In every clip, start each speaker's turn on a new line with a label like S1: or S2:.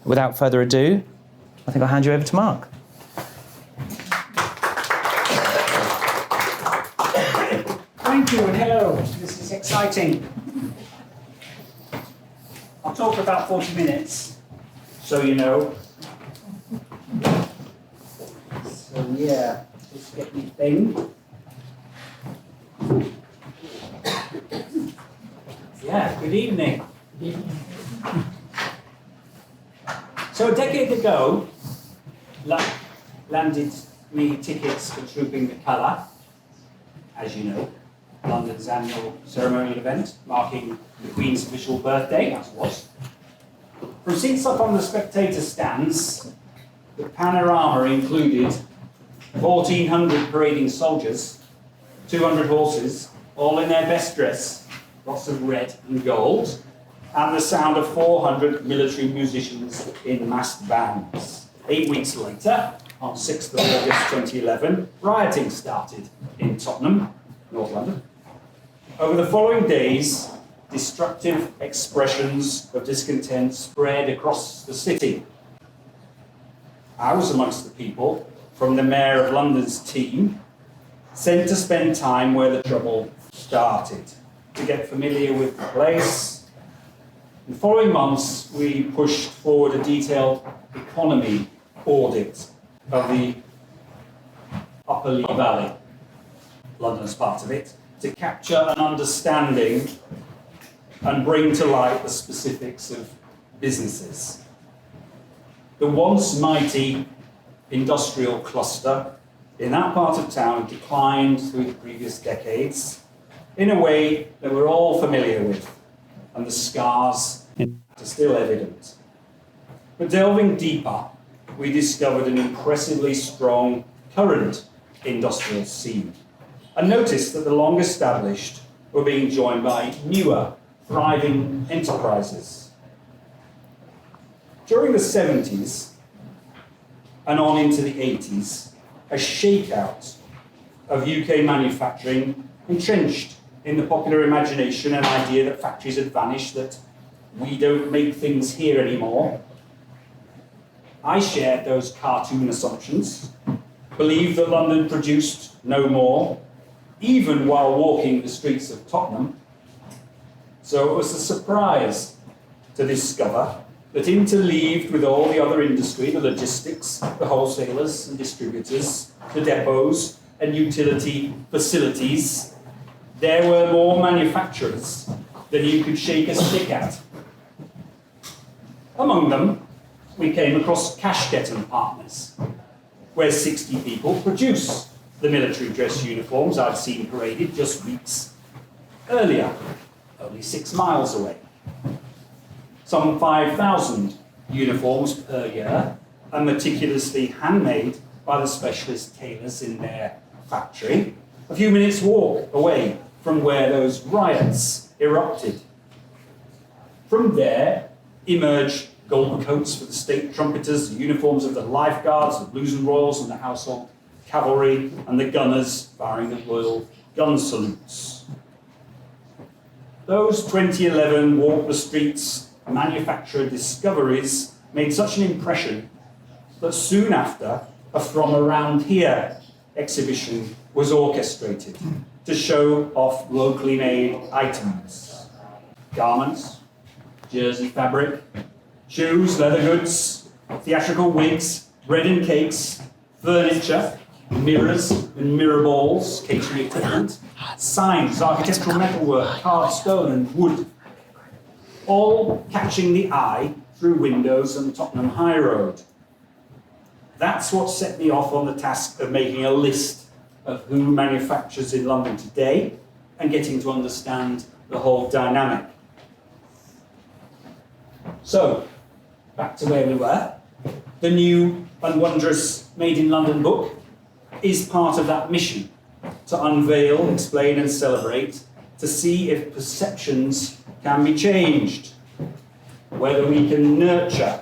S1: without further ado, I think I'll hand you over to Mark.
S2: Thank you and hello. This is exciting. I'll talk for about 40 minutes, so you know. So yeah, just get me thing. Yeah, good evening. So a decade ago, landed me tickets for Trooping the Colour, as you know, London's annual ceremonial event marking the Queen's official birthday, as it was. From seats up on the spectator stands, the panorama included 1,400 parading soldiers, 200 horses, all in their best dress, lots of red and gold, and the sound of 400 military musicians in massed bands. 8 weeks later, on 6th of August 2011, rioting started in Tottenham, North London. Over the following days, destructive expressions of discontent spread across the city. I was amongst the people from the Mayor of London's team, sent to spend time where the trouble started, to get familiar with the place. In the following months, we pushed forward a detailed economy audit of the Upper Lee Valley, London's part of it, to capture an understanding and bring to light the specifics of businesses. The once mighty industrial cluster in that part of town declined through the previous decades in a way that we're all familiar with, and the scars are still evident. But delving deeper, we discovered an impressively strong current industrial scene, and noticed that the long established were being joined by newer, thriving enterprises. During the 70s and on into the 80s, a shakeout of UK manufacturing entrenched in the popular imagination an idea that factories had vanished, that we don't make things here anymore. I shared those cartoon assumptions, believed that London produced no more, even while walking the streets of Tottenham. So it was a surprise to discover that interleaved with all the other industry, the logistics, the wholesalers and distributors, the depots and utility facilities, there were more manufacturers than you could shake a stick at. Among them, we came across Cashket and Partners, where 60 people produce the military dress uniforms I'd seen paraded just weeks earlier, only 6 miles away. Some 5,000 uniforms per year are meticulously handmade by the specialist tailors in their factory, a few minutes' walk away from where those riots erupted. From there emerged gold coats for the state trumpeters, the uniforms of the lifeguards, the blues and royals and the household cavalry, and the gunners firing the royal gun salutes. Those 2011 walk the streets manufacturer discoveries made such an impression that soon after, a From Around Here exhibition was orchestrated to show off locally made items. Garments, jersey fabric, shoes, leather goods, theatrical wigs, bread and cakes, furniture, mirrors and mirror balls, catering equipment, signs, architectural metalwork, carved stone and wood, all catching the eye through windows on Tottenham High Road. That's what set me off on the task of making a list of who manufactures in London today and getting to understand the whole dynamic. So, back to where we were. The new and wondrous Made in London book is part of that mission, to unveil, explain and celebrate, to see if perceptions can be changed, whether we can nurture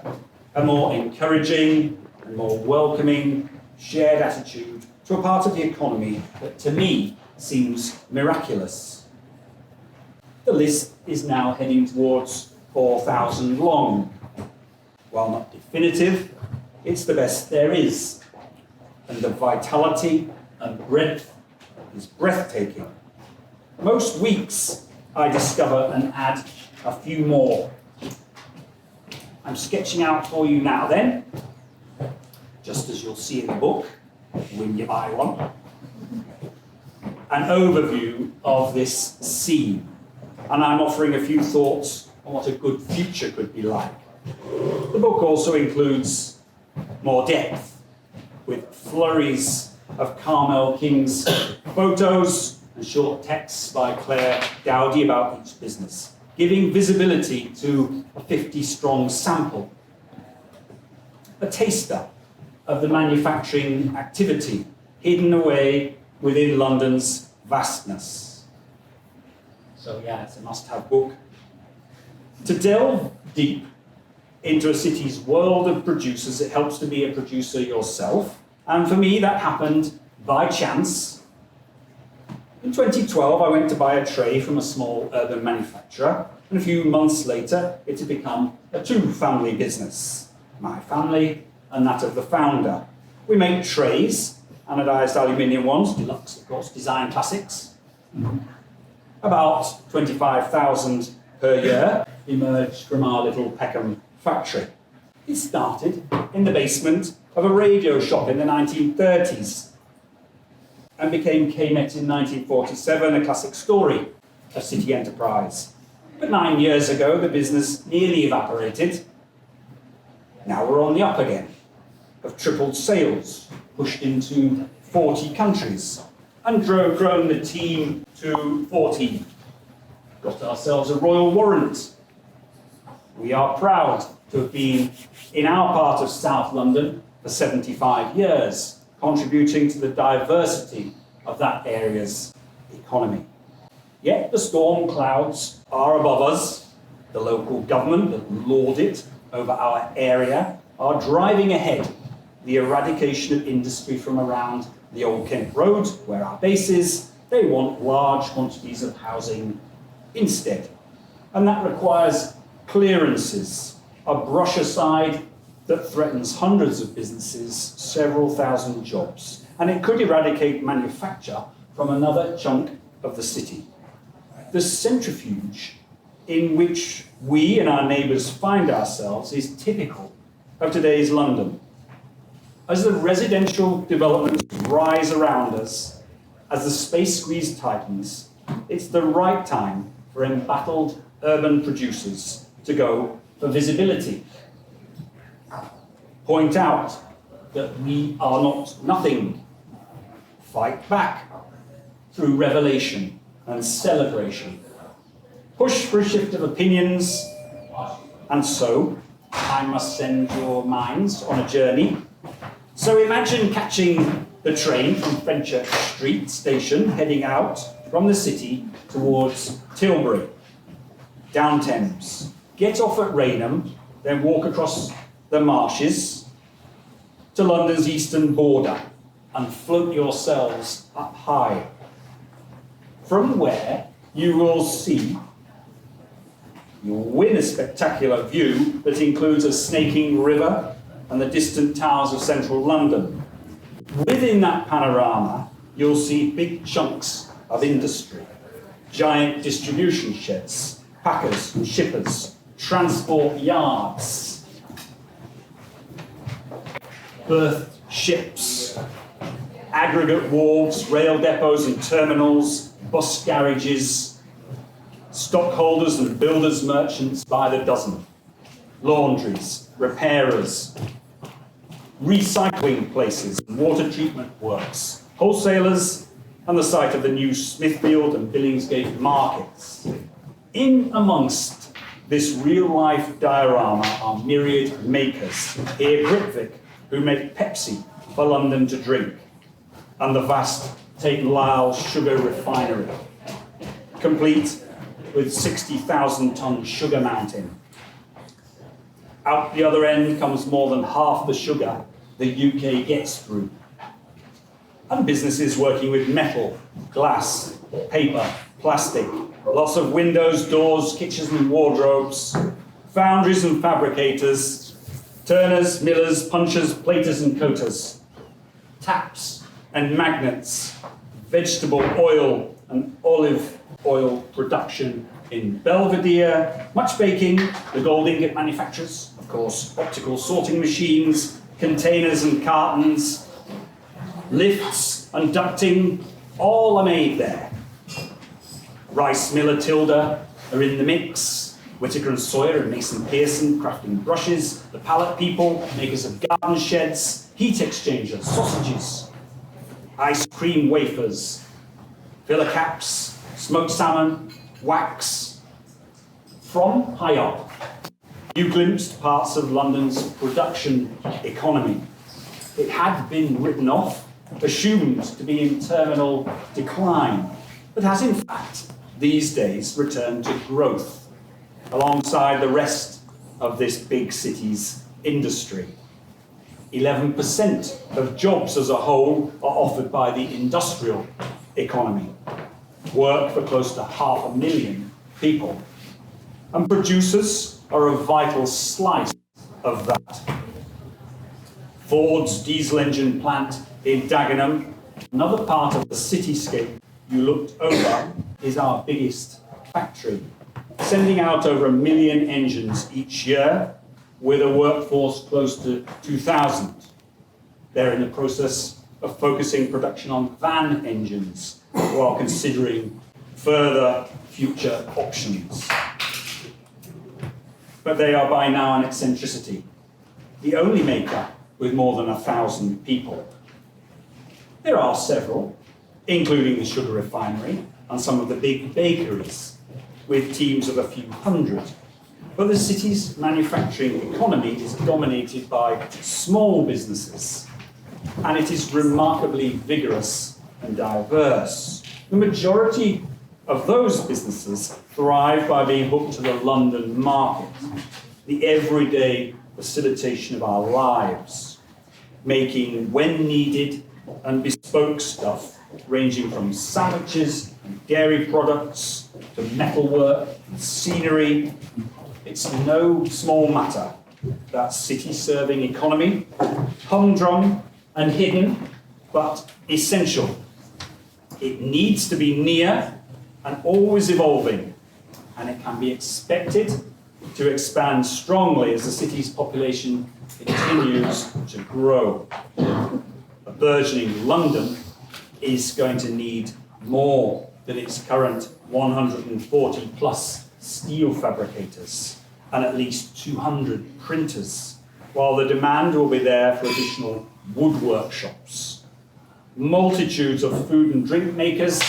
S2: a more encouraging and more welcoming shared attitude to a part of the economy that to me seems miraculous. The list is now heading towards 4,000 long. While not definitive, it's the best there is. And the vitality and breadth is breathtaking. Most weeks, I discover and add a few more. I'm sketching out for you now then, just as you'll see in the book, when you buy one, an overview of this scene. And I'm offering a few thoughts on what a good future could be like. The book also includes more depth, with flurries of Carmel King's photos and short texts by Claire Dowdy about each business, giving visibility to a 50-strong sample. A taster of the manufacturing activity hidden away within London's vastness. So yeah, it's a must-have book. To delve deep into a city's world of producers, it helps to be a producer yourself. And for me, that happened by chance. In 2012, I went to buy a tray from a small urban manufacturer, and a few months later, it had become a two-family business. My family and that of the founder. We make trays, anodized aluminium ones, deluxe, of course, design classics. About 25,000 per year emerged from our little Peckham factory. It started in the basement of a radio shop in the 1930s and became KMET in 1947, a classic story of city enterprise. But 9 years ago, the business nearly evaporated. Now we're on the up again, have tripled sales, pushed into 40 countries, and grown the team to 14. Got ourselves a royal warrant. We are proud to have been in our part of South London for 75 years, contributing to the diversity of that area's economy. Yet the storm clouds are above us. The local government that lord it over our area are driving ahead the eradication of industry from around the Old Kent Road, where our base is. They want large quantities of housing instead. And that requires clearances, a brush aside that threatens hundreds of businesses, several thousand jobs. And it could eradicate manufacture from another chunk of the city. The centrifuge in which we and our neighbours find ourselves is typical of today's London. As the residential developments rise around us, as the space squeeze tightens, it's the right time for embattled urban producers to go for visibility. Point out that we are not nothing. Fight back through revelation and celebration. Push for a shift of opinions, and so I must send your minds on a journey. So imagine catching the train from Fenchurch Street station, heading out from the city towards Tilbury, down Thames. Get off at Rainham, then walk across the marshes to London's eastern border and float yourselves up high. From where you will see, you'll win a spectacular view that includes a snaking river and the distant towers of central London. Within that panorama, you'll see big chunks of industry, giant distribution sheds, packers and shippers, transport yards, berthed ships, aggregate wharves, rail depots and terminals, bus garages, stockholders and builders merchants by the dozen, laundries, repairers, recycling places, water treatment works, wholesalers, and the site of the new Smithfield and Billingsgate markets. In amongst this real-life diorama are myriad makers. Here, Britvic, who make Pepsi for London to drink, and the vast Tate Lyle sugar refinery, complete with 60,000-ton sugar mountain. Out the other end comes more than half the sugar the UK gets through. And businesses working with metal, glass, paper, plastic, lots of windows, doors, kitchens and wardrobes, foundries and fabricators, Turners, millers, punchers, platers and coaters, taps and magnets, vegetable oil and olive oil production in Belvedere, much baking, the gold ingot manufacturers, of course, optical sorting machines, containers and cartons, lifts and ducting, all are made there. Rice Miller Tilda are in the mix. Whittaker and Sawyer and Mason Pearson crafting brushes, the pallet people, makers of garden sheds, heat exchangers, sausages, ice cream wafers, filler caps, smoked salmon, wax. From high up, you glimpsed parts of London's production economy. It had been written off, assumed to be in terminal decline, but has in fact these days returned to growth alongside the rest of this big city's industry. 11% of jobs as a whole are offered by the industrial economy, work for close to 500,000 people. And producers are a vital slice of that. Ford's diesel engine plant in Dagenham, another part of the cityscape you looked over, is our biggest factory, sending out over 1 million engines each year with a workforce close to 2,000. They're in the process of focusing production on van engines while considering further future options. But they are by now an eccentricity, the only maker with more than 1,000 people. There are several, including the sugar refinery and some of the big bakeries, with teams of a few hundred. But the city's manufacturing economy is dominated by small businesses, and it is remarkably vigorous and diverse. The majority of those businesses thrive by being hooked to the London market, the everyday facilitation of our lives, making when needed and bespoke stuff ranging from sandwiches and dairy products to metalwork and scenery. It's no small matter that city-serving economy, humdrum and hidden, but essential. It needs to be near and always evolving, and it can be expected to expand strongly as the city's population continues to grow. A burgeoning London is going to need more than its current 140 plus steel fabricators and at least 200 printers, while the demand will be there for additional wood workshops, multitudes of food and drink makers,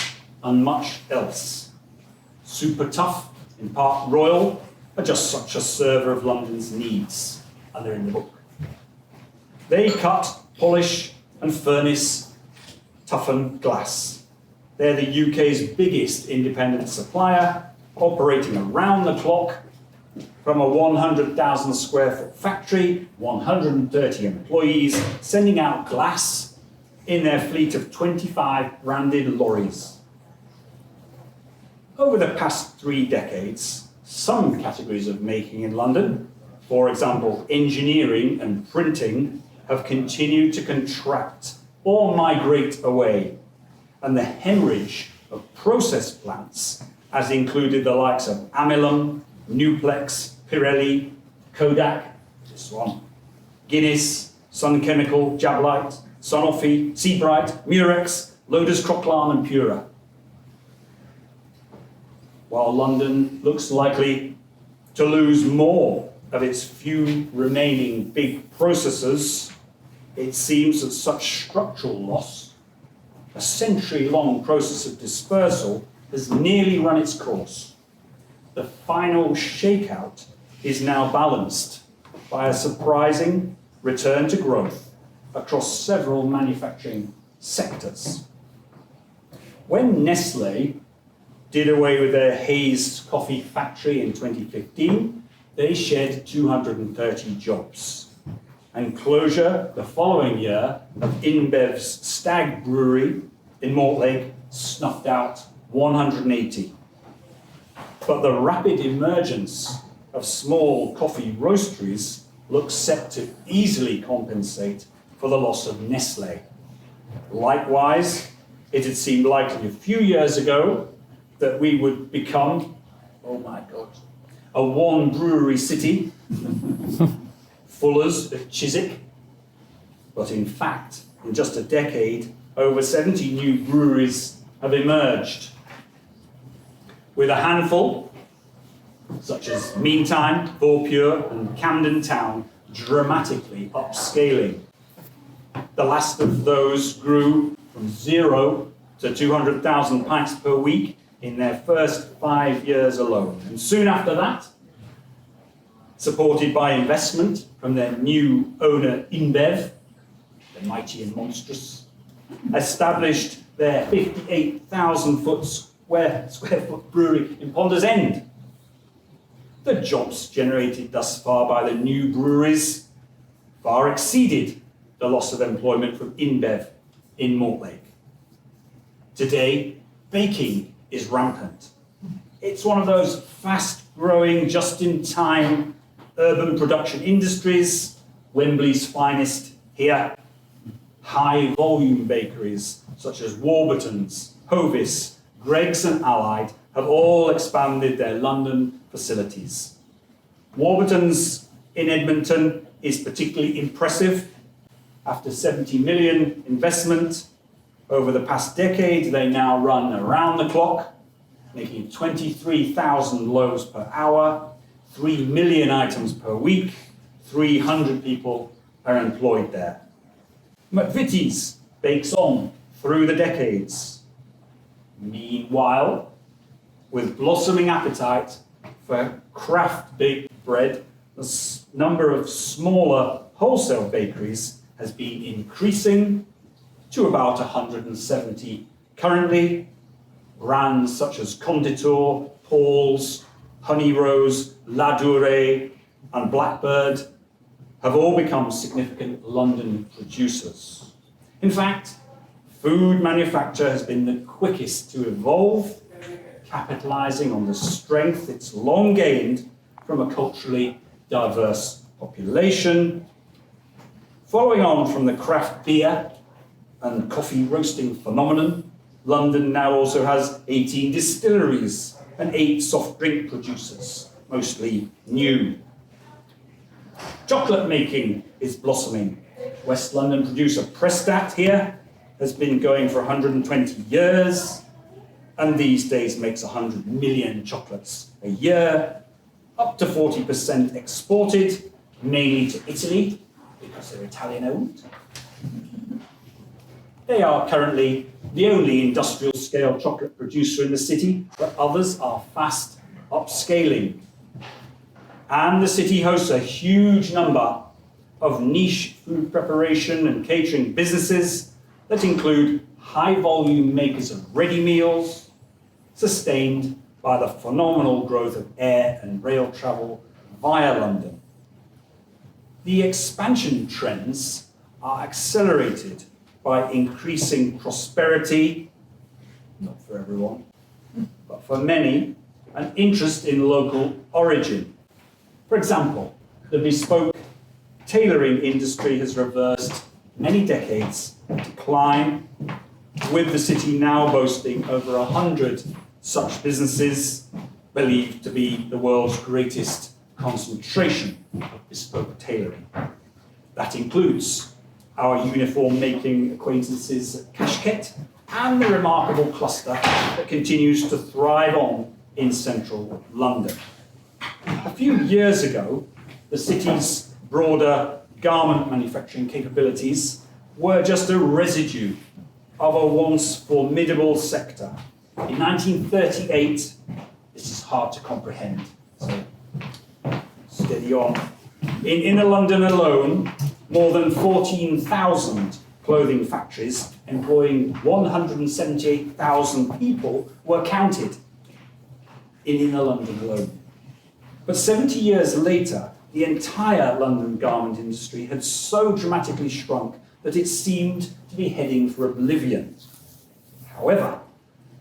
S2: and much else. Super Tough in Park Royal are just such a server of London's needs, and they're in the book. They cut, polish, and furnace toughened glass. They're the UK's biggest independent supplier, operating around the clock from a 100,000 square foot factory, 130 employees, sending out glass in their fleet of 25 branded lorries. Over the past 3 decades, some categories of making in London, for example, engineering and printing, have continued to contract or migrate away, and the hemorrhage of process plants has included the likes of Amilum, Nuplex, Pirelli, Kodak, this one, Guinness, Sun Chemical, Jablite, Sanofi, Seabright, Murex, Lotus Croclan and Pura. While London looks likely to lose more of its few remaining big processors, it seems that such structural loss, a century-long process of dispersal, has nearly run its course. The final shakeout is now balanced by a surprising return to growth across several manufacturing sectors. When Nestlé did away with their Hayes coffee factory in 2015, they shed 230 jobs. And closure the following year of InBev's Stag Brewery in Mortlake snuffed out 180. But the rapid emergence of small coffee roasteries looks set to easily compensate for the loss of Nestlé. Likewise, it had seemed likely a few years ago that we would become, oh my God, a one-brewery city, Fuller's at Chiswick. But in fact, in just a decade, over 70 new breweries have emerged, with a handful, such as Meantime, Vorpure and Camden Town, dramatically upscaling. The last of those grew from 0 to 200,000 pints per week in their first 5 years alone. And soon after that, supported by investment from their new owner InBev, the mighty and monstrous, established their 58,000 square foot brewery in Ponders End. The jobs generated thus far by the new breweries far exceeded the loss of employment from InBev in Mortlake. Today, baking is rampant. It's one of those fast-growing, just-in-time urban production industries, Wembley's finest here. High-volume bakeries such as Warburton's, Hovis, Greggs and Allied have all expanded their London facilities. Warburton's in Edmonton is particularly impressive. After 70 million investment over the past decade, they now run around the clock, making 23,000 loaves per hour, 3 million items per week, 300 people are employed there. McVitie's bakes on through the decades. Meanwhile, with blossoming appetite for craft baked bread, the number of smaller wholesale bakeries has been increasing to about 170 currently. Brands such as Conditor, Paul's, Honey Rose, La Durée, and Blackbird have all become significant London producers. In fact, food manufacture has been the quickest to evolve, capitalising on the strength it's long gained from a culturally diverse population. Following on from the craft beer and coffee roasting phenomenon, London now also has 18 distilleries and 8 soft drink producers, mostly new. Chocolate making is blossoming. West London producer Prestat here has been going for 120 years, and these days makes 100 million chocolates a year, up to 40% exported, mainly to Italy, because they're Italian-owned. They are currently the only industrial-scale chocolate producer in the city, but others are fast upscaling. And the city hosts a huge number of niche food preparation and catering businesses that include high-volume makers of ready meals, sustained by the phenomenal growth of air and rail travel via London. The expansion trends are accelerated by increasing prosperity, not for everyone, but for many, and interest in local origin. For example, the bespoke tailoring industry has reversed many decades of decline, with the city now boasting over 100 such businesses, believed to be the world's greatest concentration of bespoke tailoring. That includes our uniform making acquaintances at Cashket and the remarkable cluster that continues to thrive on in central London. A few years ago, the city's broader garment manufacturing capabilities were just a residue of a once formidable sector. In 1938, this is hard to comprehend, so steady on. In inner London alone, more than 14,000 clothing factories employing 178,000 people were counted in inner London alone. But 70 years later, the entire London garment industry had so dramatically shrunk that it seemed to be heading for oblivion. However,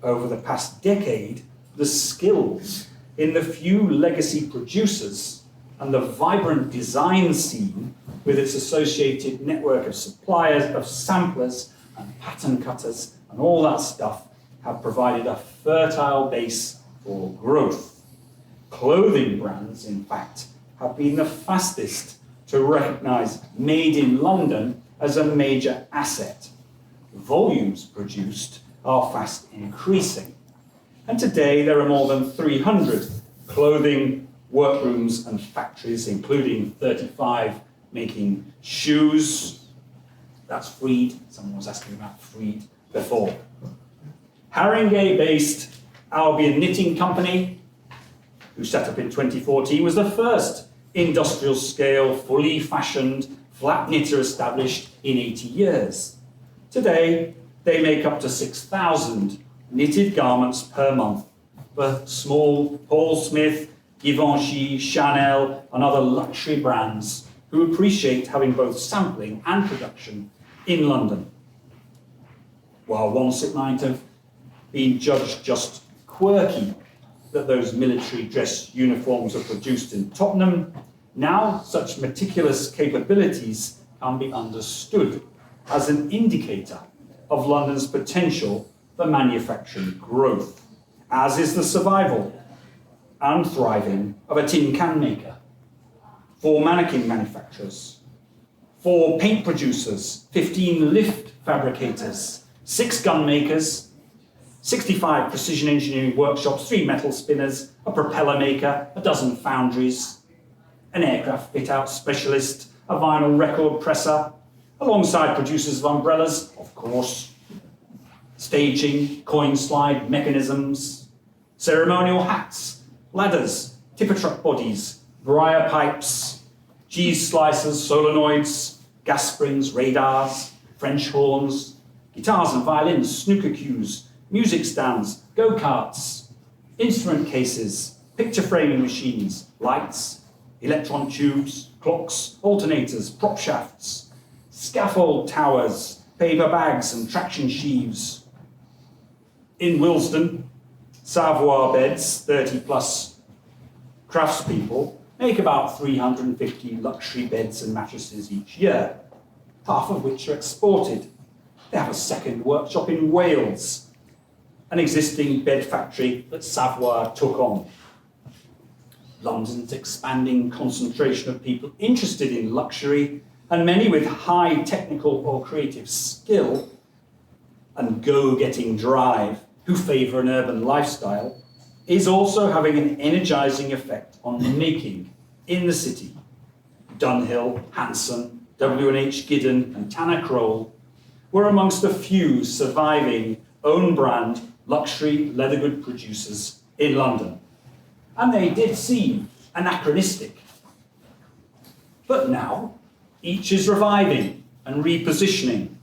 S2: over the past decade, the skills in the few legacy producers and the vibrant design scene with its associated network of suppliers, of samplers and pattern cutters and all that stuff have provided a fertile base for growth. Clothing brands, in fact, have been the fastest to recognise Made in London as a major asset. Volumes produced are fast increasing. And today there are more than 300 clothing workrooms and factories, including 35 making shoes. That's Freed. Someone was asking about Freed before. Haringey-based Albion Knitting Company, who set up in 2014, was the first industrial-scale, fully fashioned flat knitter established in 80 years. Today, they make up to 6,000 knitted garments per month for small Paul Smith, Givenchy, Chanel, and other luxury brands who appreciate having both sampling and production in London. While once it might have been judged just quirky that those military dress uniforms are produced in Tottenham, now such meticulous capabilities can be understood as an indicator of London's potential for manufacturing growth, as is the survival and thriving of a tin can maker, 4 mannequin manufacturers, 4 paint producers, 15 lift fabricators, 6 gun makers, 65 precision engineering workshops, 3 metal spinners, a propeller maker, a dozen foundries, an aircraft fit-out specialist, a vinyl record presser, alongside producers of umbrellas, of course, staging, coin slide mechanisms, ceremonial hats, ladders, tipper truck bodies, briar pipes, cheese slicers, solenoids, gas springs, radars, French horns, guitars and violins, snooker cues, music stands, go-karts, instrument cases, picture framing machines, lights, electron tubes, clocks, alternators, prop shafts, scaffold towers, paper bags and traction sheaves. In Willesden, Savoy Beds, 30-plus craftspeople, make about 350 luxury beds and mattresses each year, half of which are exported. They have a second workshop in Wales, an existing bed factory that Savoy took on. London's expanding concentration of people interested in luxury, and many with high technical or creative skill and go-getting drive who favour an urban lifestyle, is also having an energising effect on making in the city. Dunhill, Hanson, W&H Giddon and Tanner Kroll were amongst the few surviving own-brand luxury leather good producers in London. And they did seem anachronistic. But now, each is reviving and repositioning,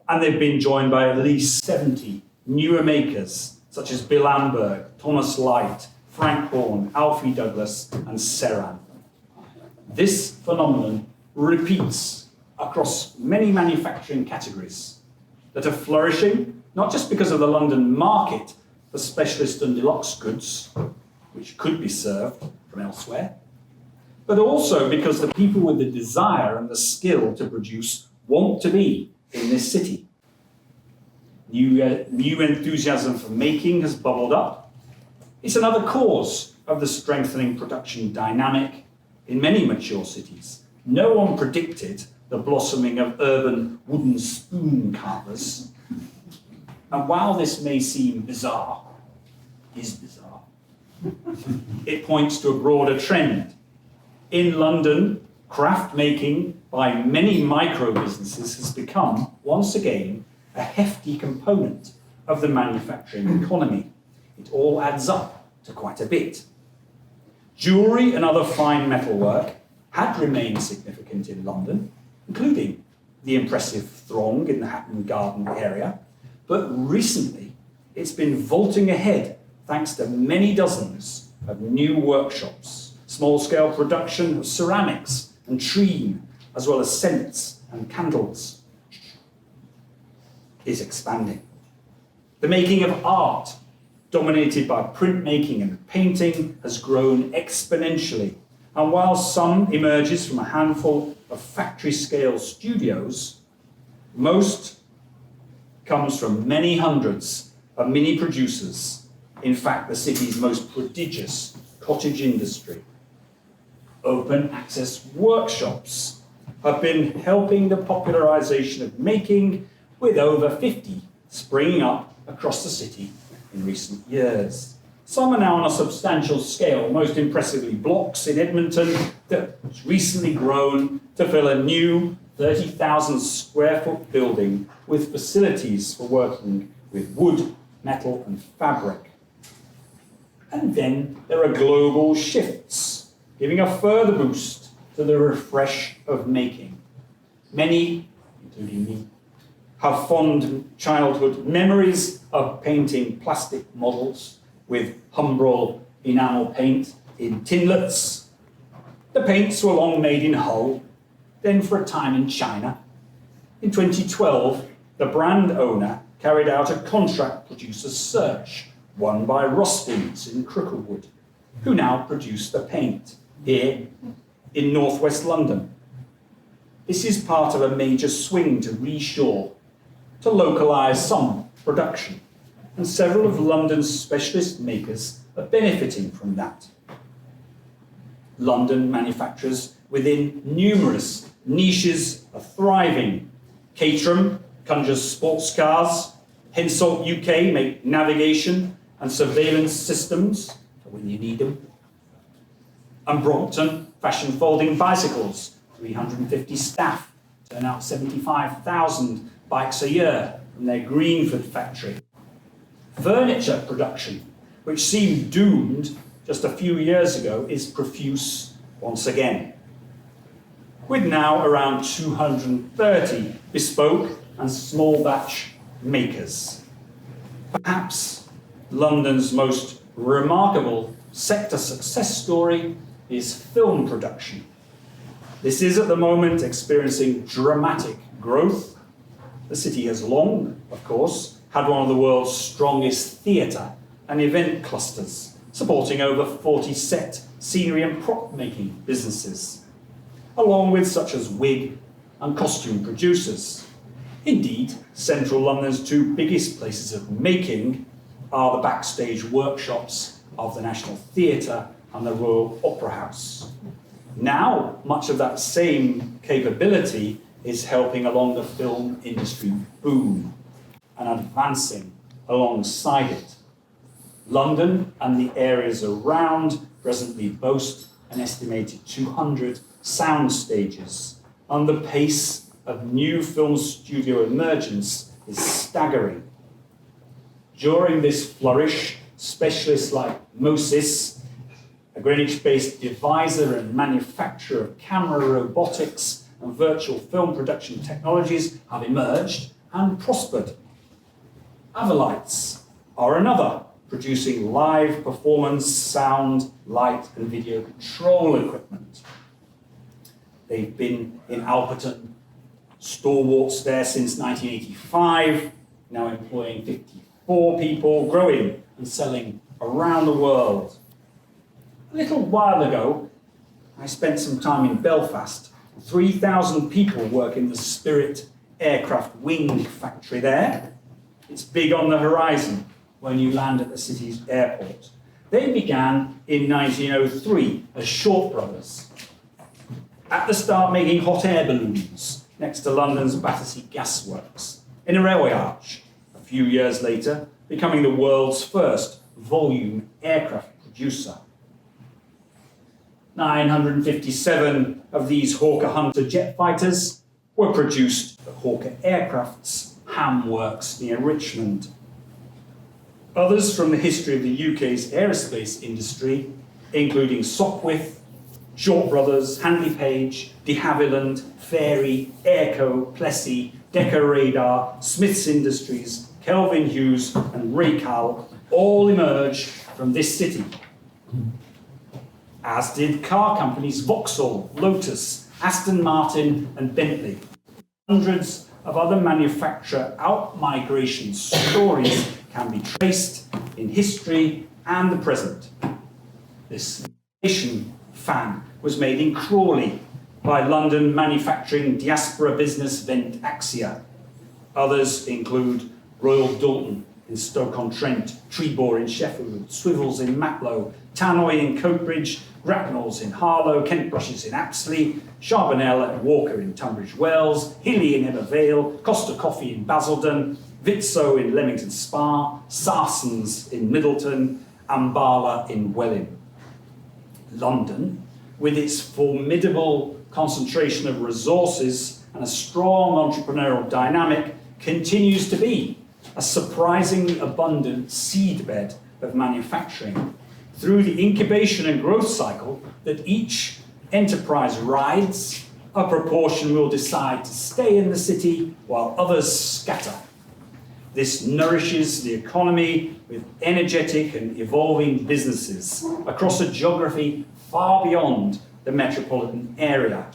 S2: and they've been joined by at least 70 newer makers, such as Bill Amberg, Thomas Light, Frank Horn, Alfie Douglas, and Serran. This phenomenon repeats across many manufacturing categories that are flourishing, not just because of the London market for specialist and deluxe goods, which could be served from elsewhere, but also because the people with the desire and the skill to produce want to be in this city. New enthusiasm for making has bubbled up. It's another cause of the strengthening production dynamic in many mature cities. No one predicted the blossoming of urban wooden spoon carvers. And while this may seem bizarre, it points to a broader trend. In London, craft making by many micro businesses has become, once again, a hefty component of the manufacturing economy. It all adds up to quite a bit. Jewellery and other fine metalwork had remained significant in London, including the impressive throng in the Hatton Garden area, but recently it's been vaulting ahead thanks to many dozens of new workshops, small-scale production of ceramics and treen, as well as scents and candles, is expanding. The making of art, dominated by printmaking and painting, has grown exponentially, And while some emerges from a handful of factory-scale studios, most comes from many hundreds of mini producers. In fact, the city's most prodigious cottage industry. Open access workshops have been helping the popularization of making, with over 50 springing up across the city in recent years. Some are now on a substantial scale, most impressively blocks in Edmonton that's recently grown to fill a new 30,000 square foot building with facilities for working with wood, metal and fabric. And then there are global shifts, giving a further boost to the refresh of making. Many, including me, have fond childhood memories of painting plastic models with Humbrol enamel paint in tinlets. The paints were long made in Hull, then for a time in China. In 2012, the brand owner carried out a contract producer search, won by Rostins in Cricklewood, who now produce the paint here in northwest London. This is part of a major swing to reshore, to localise some production, and several of London's specialist makers are benefiting from that. London manufacturers within numerous niches are thriving. Caterham conjures sports cars, Hensoldt UK make navigation and surveillance systems for when you need them, and Brompton fashion folding bicycles, 350 staff, turn out 75,000 bikes a year from their Greenford factory. Furniture production, which seemed doomed just a few years ago, is profuse once again, with now around 230 bespoke and small batch makers. Perhaps London's most remarkable sector success story is film production. This is at the moment experiencing dramatic growth. The city has long, of course, had one of the world's strongest theatre and event clusters, supporting over 40 set, scenery and prop making businesses, along with such as wig and costume producers. Indeed, central London's two biggest places of making are the backstage workshops of the National Theatre and the Royal Opera House. Now, much of that same capability is helping along the film industry boom and advancing alongside it. London and the areas around presently boast an estimated 200 sound stages, and the pace of new film studio emergence is staggering. During this flourish, specialists like Moses, a Greenwich-based deviser and manufacturer of camera robotics and virtual film production technologies, have emerged and prospered. Avalites are another, producing live performance, sound, light and video control equipment. They've been in Alperton, stalwarts there since 1985, now employing 54 people, growing and selling around the world. A little while ago, I spent some time in Belfast. 3,000 people work in the Spirit aircraft wing factory there. It's big on the horizon when you land at the city's airport. They began in 1903 as Short Brothers, at the start making hot air balloons next to London's Battersea Gasworks, in a railway arch. A few years later, becoming the world's first volume aircraft producer. 957 of these Hawker Hunter jet fighters were produced at Hawker Aircraft's Ham Works near Richmond. Others from the history of the UK's aerospace industry, including Sopwith, Short Brothers, Handley Page, de Havilland, Fairey, Airco, Plessey, Decca Radar, Smiths Industries, Kelvin Hughes and Raycal, all emerged from this city. As did car companies Vauxhall, Lotus, Aston Martin and Bentley. Hundreds of other manufacturer out-migration stories can be traced in history and the present. This migration fan was made in Crawley by London manufacturing diaspora business Vent Axia. Others include Royal Dalton in Stoke-on-Trent, Trebor in Sheffield, Swivels in Maplow, Tannoy in Coatbridge, Grapnels in Harlow, Kent Brushes in Apsley, Charbonnel at Walker in Tunbridge Wells, Hilly in Ebbw Costa Coffee in Basildon, Vitso in Leamington Spa, Sarsons in Middleton, Ambala in Welwyn. London, with its formidable concentration of resources and a strong entrepreneurial dynamic, continues to be a surprisingly abundant seedbed of manufacturing. Through the incubation and growth cycle that each enterprise rides, a proportion will decide to stay in the city while others scatter. This nourishes the economy with energetic and evolving businesses across a geography far beyond the metropolitan area.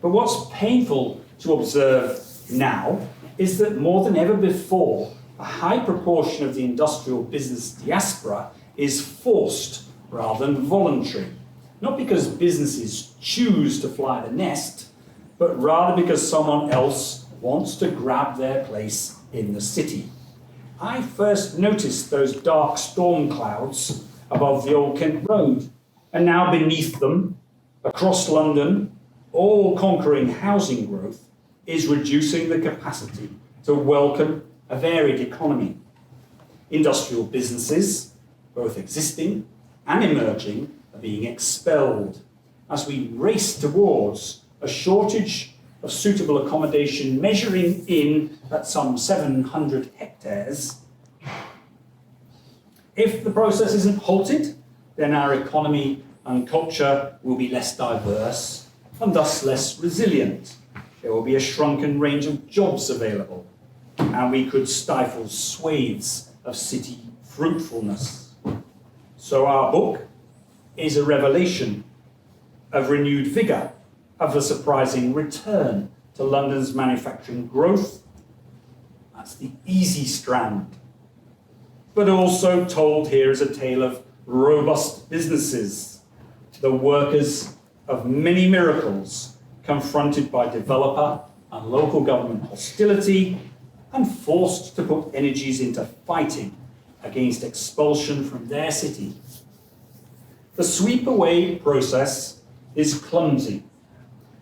S2: But what's painful to observe now is that more than ever before, a high proportion of the industrial business diaspora is forced rather than voluntary. Not because businesses choose to fly the nest, but rather because someone else wants to grab their place in the city. I first noticed those dark storm clouds above the Old Kent Road, and now beneath them, across London, all-conquering housing growth is reducing the capacity to welcome a varied economy. Industrial businesses, both existing and emerging, are being expelled as we race towards a shortage of suitable accommodation measuring in at some 700 hectares. If the process isn't halted, then our economy and culture will be less diverse and thus less resilient. There will be a shrunken range of jobs available, and we could stifle swathes of city fruitfulness. So our book is a revelation of renewed vigour, of the surprising return to London's manufacturing growth. That's the easy strand. But also told here as a tale of robust businesses, the workers of many miracles, confronted by developer and local government hostility and forced to put energies into fighting against expulsion from their city. The sweep away process is clumsy,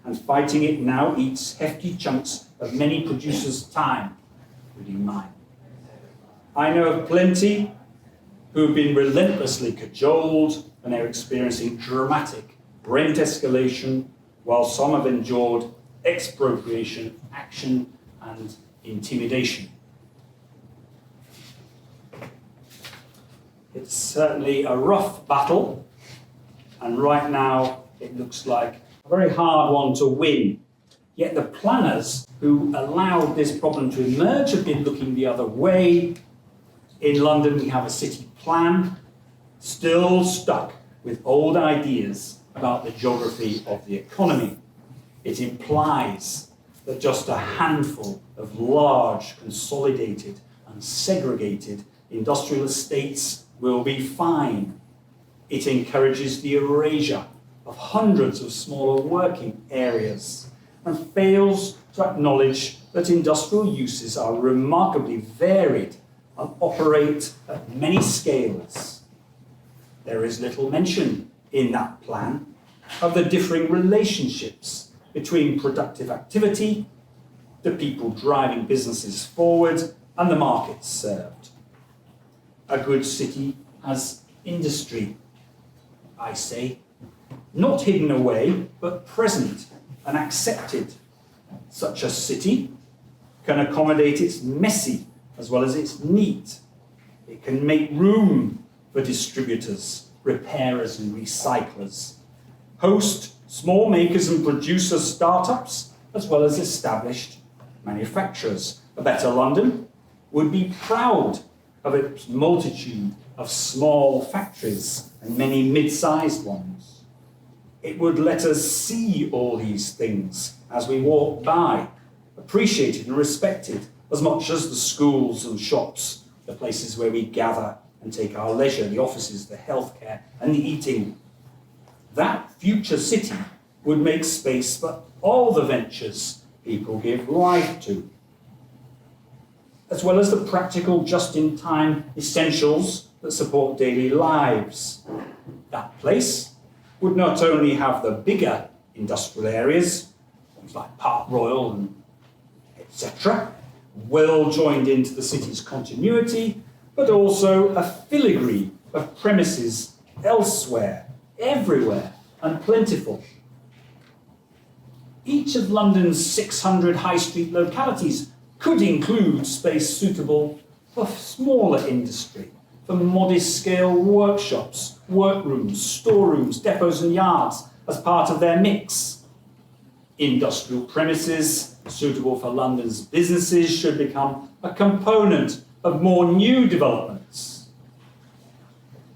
S2: and fighting it now eats hefty chunks of many producers' time, including mine. I know of plenty who have been relentlessly cajoled and are experiencing dramatic rent escalation, while some have endured expropriation, action, and intimidation. It's certainly a rough battle, and right now it looks like a very hard one to win. Yet the planners who allowed this problem to emerge have been looking the other way. In London, we have a city plan, still stuck with old ideas about the geography of the economy. It implies that just a handful of large, consolidated, and segregated industrial estates will be fine. It encourages the erasure of hundreds of smaller working areas and fails to acknowledge that industrial uses are remarkably varied and operate at many scales. There is little mention in that plan of the differing relationships between productive activity, the people driving businesses forward, and the markets served. A good city has industry, I say, not hidden away, but present and accepted. Such a city can accommodate its messy as well as it's neat. It can make room for distributors, repairers and recyclers, host small makers and producer startups, as well as established manufacturers. A better London would be proud of its multitude of small factories and many mid-sized ones. It would let us see all these things as we walk by, appreciated and respected, as much as the schools and shops, the places where we gather and take our leisure, the offices, the healthcare, and the eating. That future city would make space for all the ventures people give life to, as well as the practical, just-in-time essentials that support daily lives. That place would not only have the bigger industrial areas, things like Park Royal and etc., well joined into the city's continuity, but also a filigree of premises elsewhere, everywhere, and plentiful. Each of London's 600 high street localities could include space suitable for smaller industry, for modest scale workshops, workrooms, storerooms, depots and yards as part of their mix. Industrial premises suitable for London's businesses should become a component of more new developments.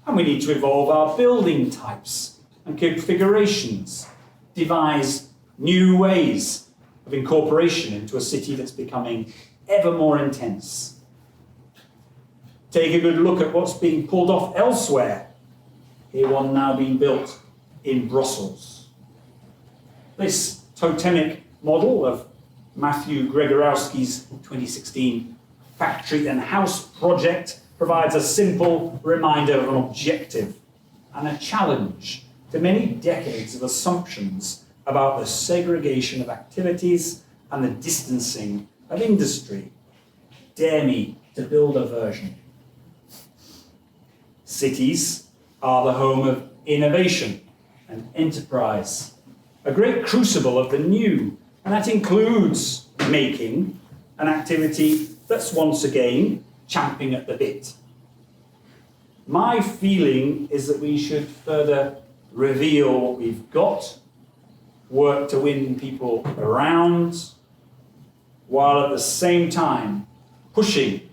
S2: And we need to evolve our building types and configurations, devise new ways of incorporation into a city that's becoming ever more intense. Take a good look at what's being pulled off elsewhere. Here one now being built in Brussels. This totemic model of Matthew Gregorowski's 2016 Factory and House project provides a simple reminder of an objective and a challenge to many decades of assumptions about the segregation of activities and the distancing of industry. Dare me to build a version. Cities are the home of innovation and enterprise, a great crucible of the new, and that includes making, an activity that's once again champing at the bit. My feeling is that we should further reveal what we've got, work to win people around, while at the same time pushing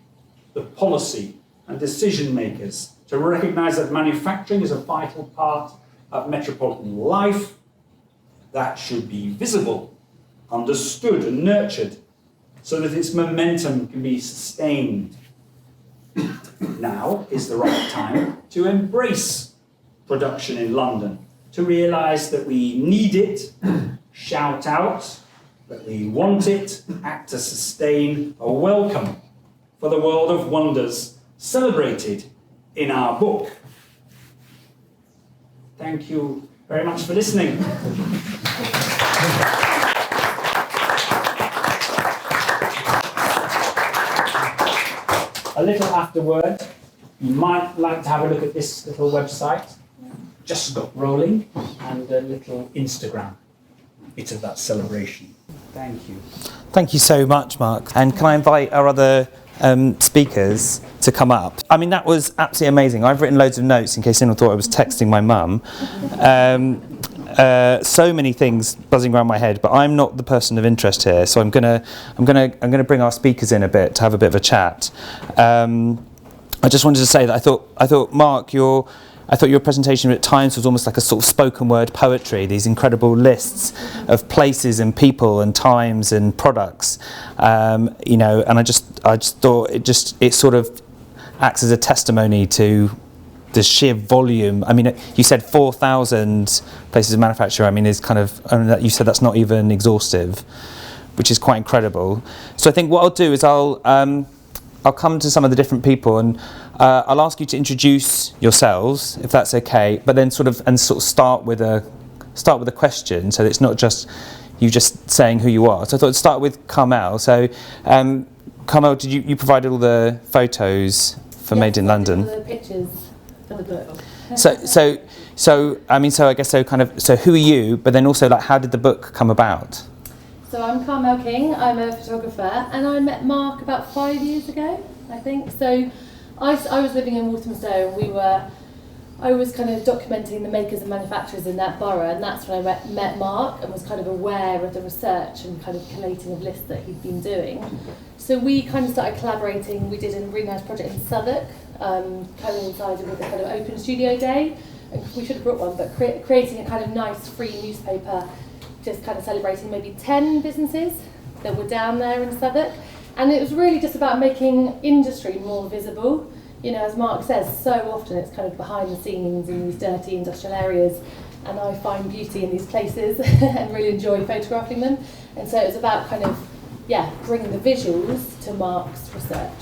S2: the policy and decision makers to recognise that manufacturing is a vital part of metropolitan life that should be visible, understood and nurtured so that its momentum can be sustained. Now is the right time to embrace production in London, to realise that we need it, shout out that we want it, act to sustain a welcome for the world of wonders celebrated in our book. Thank you very much for listening. A little afterward, you might like to have a look at this little website, Just Got Rolling, and a little Instagram bit of that celebration. Thank you.
S1: Thank you so much, Mark. And can I invite our other speakers to come up? I mean, that was absolutely amazing. I've written loads of notes in case anyone thought I was texting my mum. So many things buzzing around my head, but I'm not the person of interest here, so I'm gonna bring our speakers in a bit to have a bit of a chat. I just wanted to say that I thought Mark, your presentation at times was almost like a sort of spoken word poetry, these incredible lists of places and people and times and products, and I just thought it sort of acts as a testimony to the sheer volume. I mean, you said 4,000 places of manufacture. I mean, is kind of, you said that's not even exhaustive, which is quite incredible. So I think what I'll do is I'll come to some of the different people and I'll ask you to introduce yourselves, if that's okay, but then sort of start with a question, so that it's not just you just saying who you are. So I thought I'd start with Carmel. So Carmel, did you provided all the photos for Made in London?
S3: The pictures for the book.
S1: So I guess so who are you? But then also, like, how did the book come about?
S3: So I'm Carmel King. I'm a photographer, and I met Mark about 5 years ago, I think. So I was living in Walthamstow, and I was kind of documenting the makers and manufacturers in that borough, and that's when I met Mark and was kind of aware of the research and kind of collating of lists that he'd been doing. So we kind of started collaborating. We did a really nice project in Southwark, coincided with a kind of open studio day. And we should have brought one, but creating a kind of nice free newspaper, just kind of celebrating maybe 10 businesses that were down there in Southwark. And it was really just about making industry more visible. You know, as Mark says, so often it's kind of behind the scenes in these dirty industrial areas. and I find beauty in these places and really enjoy photographing them. And so it's about kind of, bringing the visuals to Mark's research.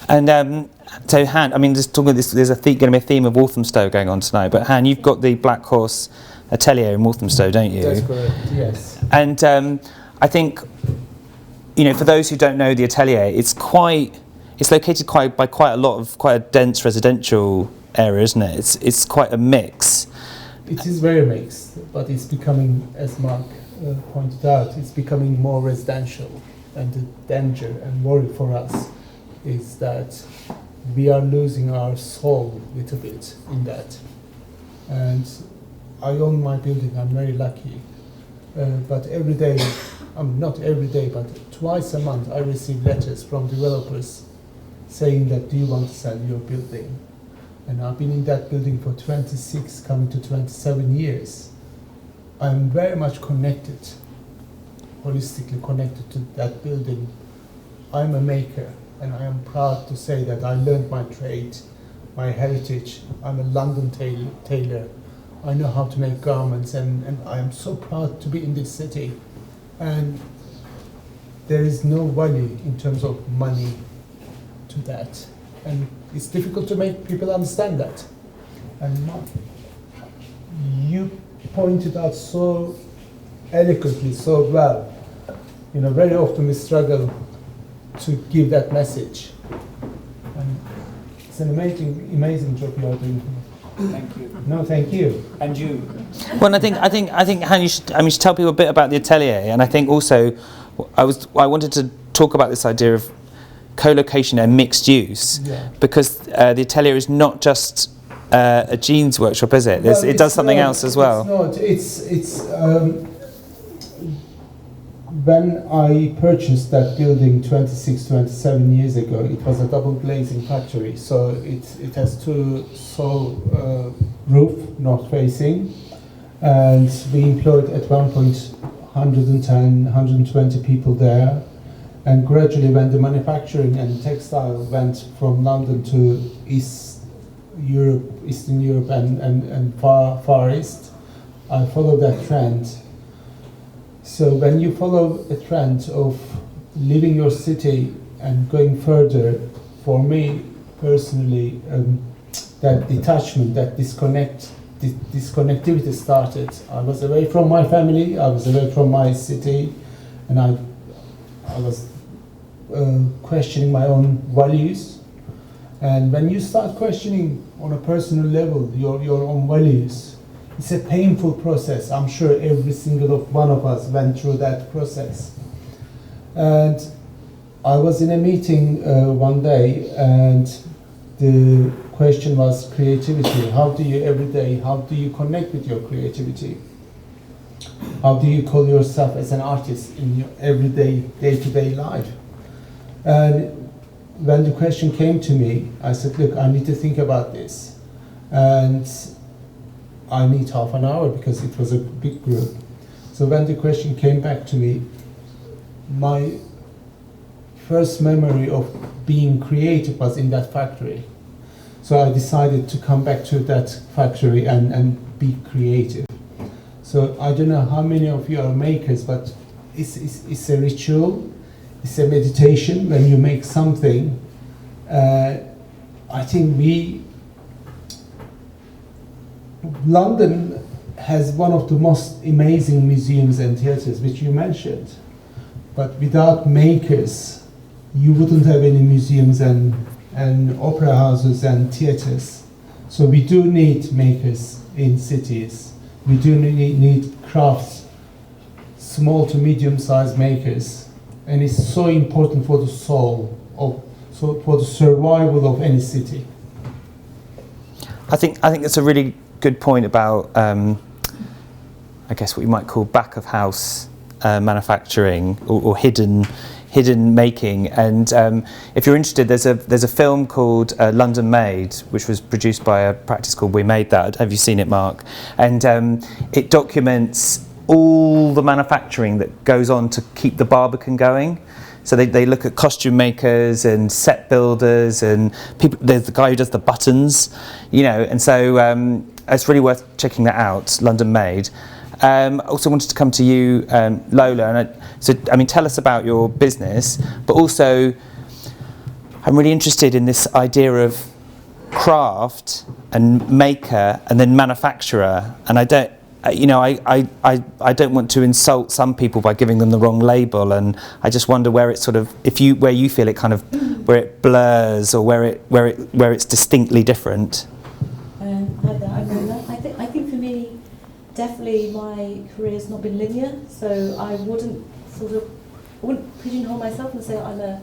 S1: And so Han, I mean, just talking about this, there's going to be a theme of Walthamstow going on tonight, but Han, you've got the Black Horse Atelier in Walthamstow, don't you?
S4: That's correct, yes.
S1: And I think, for those who don't know the Atelier, it's located by quite a dense residential area, isn't it? It's quite a mix.
S4: It is very mixed, but it's becoming, as Mark pointed out, it's becoming more residential. And the danger and worry for us is that we are losing our soul a little bit in that. And I own my building, I'm very lucky. But every day, not every day, but twice a month, I receive letters from developers saying that, do you want to sell your building? And I've been in that building for 26, coming to 27 years. I'm very much connected, holistically connected to that building. I'm a maker, and I am proud to say that I learned my trade, my heritage. I'm a London tailor. I know how to make garments, and I am so proud to be in this city. And there is no value in terms of money to that. And it's difficult to make people understand that. And Mark, you pointed out so eloquently, so well. Very often we struggle to give that message. And it's an amazing job you are doing.
S2: Thank you.
S4: No, thank you.
S2: And you?
S1: Well, I think Han, you should tell people a bit about the Atelier, and I think also I wanted to talk about this idea of co-location and mixed use, because the Atelier is not just a jeans workshop, is it? It does something else as well.
S4: It's when I purchased that building 26, 27 years ago, it was a double glazing factory. So it has two roof, north facing, and we employed at one point 110, 120 people there. And gradually, when the manufacturing and textile went from London to Eastern Europe and Far East, I followed that trend. So when you follow a trend of leaving your city and going further, for me personally, that detachment, that disconnectivity started. I was away from my family, I was away from my city, and I was questioning my own values. And when you start questioning on a personal level your own values, it's a painful process. I'm sure every single one of us went through that process. And I was in a meeting one day, and the question was creativity. How do you connect with your creativity? How do you call yourself as an artist in your everyday, day-to-day life? And when the question came to me, I said, look, I need to think about this. And I need half an hour because it was a big group. So when the question came back to me, my first memory of being creative was in that factory. So I decided to come back to that factory and be creative. So I don't know how many of you are makers, but it's a ritual, it's a meditation when you make something. I think London has one of the most amazing museums and theatres, which you mentioned. But without makers, you wouldn't have any museums and opera houses and theatres. So we do need makers in cities. We do need crafts, small to medium-sized makers. And it's so important for the soul, for the survival of any city.
S1: I think it's a really good point about, I guess what you might call back of house manufacturing or hidden making. And if you're interested, there's a film called London Made, which was produced by a practice called We Made That. Have you seen it, Mark? And it documents all the manufacturing that goes on to keep the Barbican going. So they look at costume makers and set builders and people. There's the guy who does the buttons, and so it's really worth checking that out. London Made. I also wanted to come to you, Lola. And tell us about your business, but also I'm really interested in this idea of craft and maker and then manufacturer. And I don't want to insult some people by giving them the wrong label. And I just wonder where it's sort of, where you feel it kind of, where it blurs or where it's distinctly different.
S5: Hi there, I'm Lola. I think for me, definitely my career's not been linear, so I wouldn't pigeonhole myself and say I'm a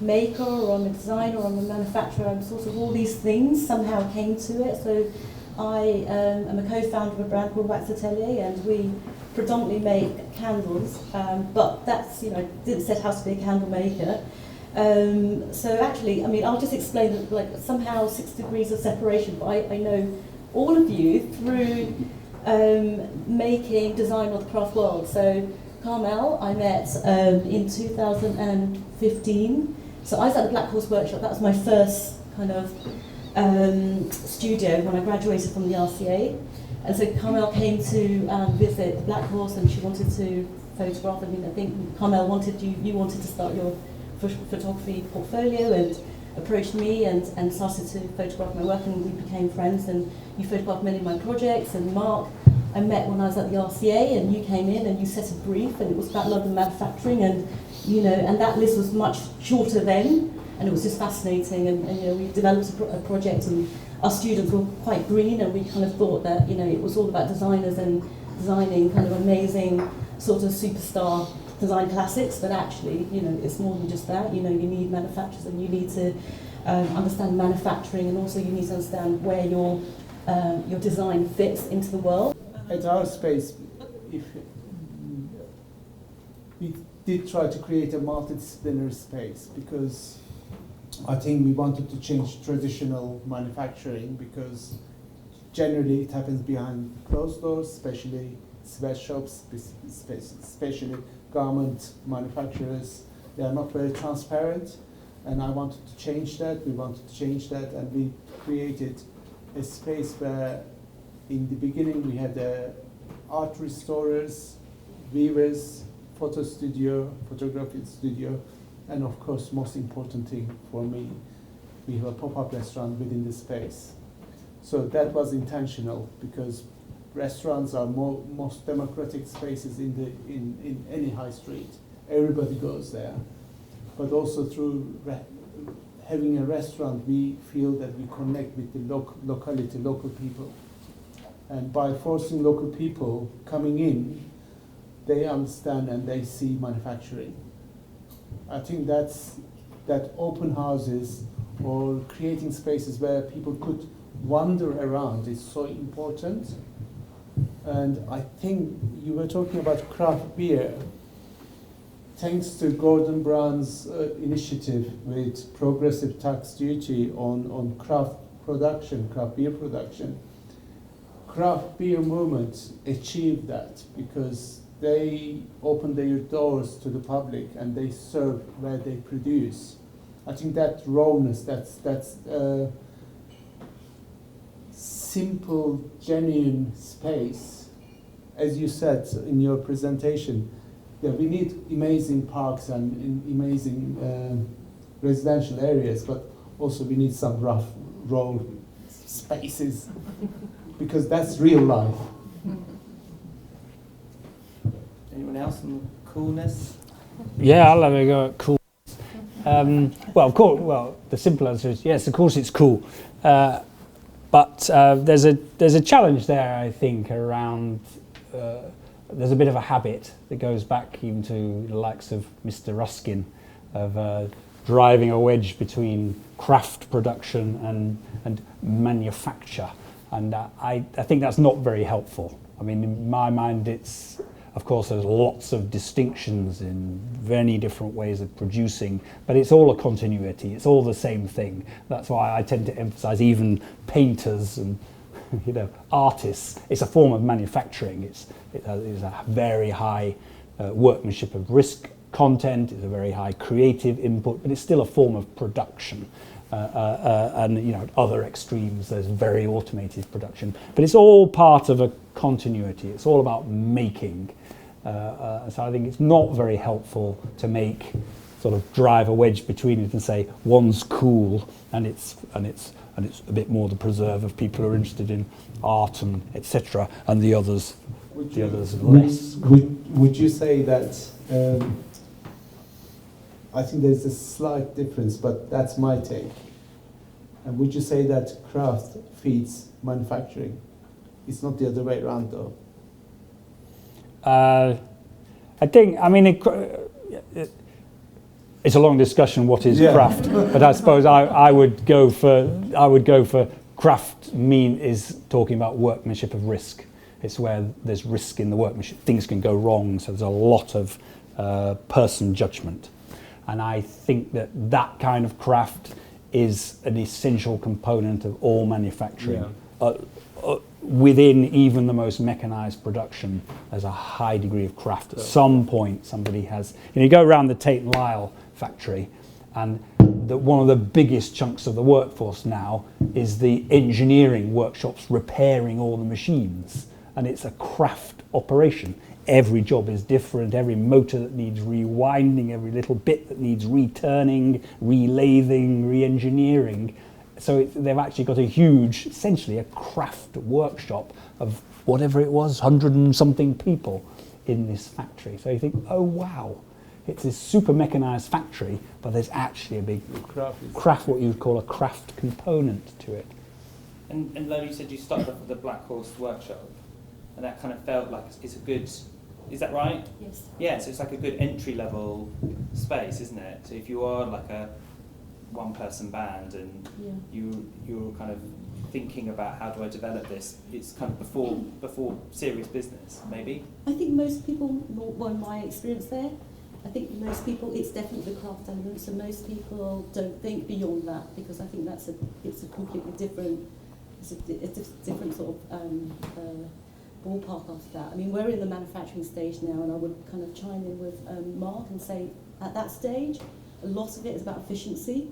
S5: maker or I'm a designer or I'm a manufacturer. I'm sort of all these things somehow came to it. So I am a co-founder of a brand called Wax Atelier, and we predominantly make candles, but that's, didn't set out to be a candle maker. So actually, I'll just explain that, like, somehow 6 degrees of separation, but I know all of you through making design of the craft world. So Carmel, I met in 2015. So I was at the Black Horse Workshop. That was my first kind of studio when I graduated from the RCA. And so Carmel came to visit the Black Horse, and she wanted to photograph. I think Carmel wanted you wanted to start your photography portfolio, and approached me and started to photograph my work, and we became friends, and you photographed many of my projects. And Mark, I met when I was at the RCA, and you came in and you set a brief, and it was about London manufacturing, and and that list was much shorter then, and it was just fascinating, and we developed a project, and our students were quite green, and we kind of thought that it was all about designers and designing kind of amazing sort of superstar design classics, but actually it's more than just that. You need manufacturers, and you need to understand manufacturing, and also you need to understand where your design fits into the world.
S4: At our space, we did try to create a multidisciplinary space, because I think we wanted to change traditional manufacturing, because generally it happens behind closed doors, especially sweatshops, especially garment manufacturers. They are not very transparent, and I wanted to change that. We wanted to change that, and we created a space where in the beginning we had art restorers, weavers, photo studio, photography studio, and of course, most important thing for me, we have a pop-up restaurant within the space. So that was intentional, because restaurants are most democratic spaces in any high street. Everybody goes there. But also through having a restaurant, we feel that we connect with the locality, local people. And by forcing local people coming in, they understand and they see manufacturing. I think that open houses or creating spaces where people could wander around is so important. And I think you were talking about craft beer. Thanks to Gordon Brown's initiative with progressive tax duty on craft beer production, craft beer movement achieved that, because they open their doors to the public and they serve where they produce. I think that rawness, that's simple, genuine space. As you said in your presentation, yeah, we need amazing parks and amazing residential areas, but also we need some rough, raw spaces, because that's real life.
S1: Anyone else on the coolness?
S6: Yeah, I'll have a go at cool. Well, of course. Well, the simple answer is yes. Of course, it's cool. But there's a challenge there, I think, around. There's a bit of a habit that goes back even to the likes of Mr. Ruskin, of driving a wedge between craft production and manufacture, and I think that's not very helpful. I mean, in my mind, it's. Of course, there's lots of distinctions in many different ways of producing, but it's all a continuity. It's all the same thing. That's why I tend to emphasize even painters and artists. It's a form of manufacturing. It is a very high workmanship of risk content. It's a very high creative input, but it's still a form of production. and at other extremes there's very automated production. But it's all part of a continuity. It's all about making. So I think it's not very helpful to drive a wedge between it and say one's cool and it's a bit more the preserve of people who are interested in art and etc. and the others less.
S4: Would you say that? I think there's a slight difference, but that's my take. And would you say that craft feeds manufacturing? It's not the other way around, though.
S6: It's a long discussion. What is craft? But I suppose I would go for craft. Is talking about workmanship of risk. It's where there's risk in the workmanship. Things can go wrong, so there's a lot of person judgment. And I think that kind of craft is an essential component of all manufacturing. Within even the most mechanized production, there's a high degree of craft. At some point, somebody has. You go around the Tate and Lyle factory, and one of the biggest chunks of the workforce now is the engineering workshops repairing all the machines, and it's a craft operation. Every job is different, every motor that needs rewinding, every little bit that needs returning, relathing, re-engineering. So they've actually got a huge, essentially a craft workshop of whatever it was, 100 and something people in this factory. So you think, oh wow, it's this super mechanized factory, but there's actually a big craft, what you would call a craft component to it.
S1: And Lo, you said you started off with the Black Horse workshop, and that kind of felt like it's a good, is that right?
S5: Yes.
S1: Yeah, so it's like a good entry level space, isn't it? So if you are like a one-person band and you're kind of thinking about how do I develop this, it's kind of before serious business, maybe?
S5: I think most people, well, in my experience there, I think most people, it's definitely the craft element, so most people don't think beyond that, because I think it's a completely different, it's a different sort of ballpark after that. I mean, we're in the manufacturing stage now, and I would kind of chime in with Mark and say, at that stage, a lot of it is about efficiency,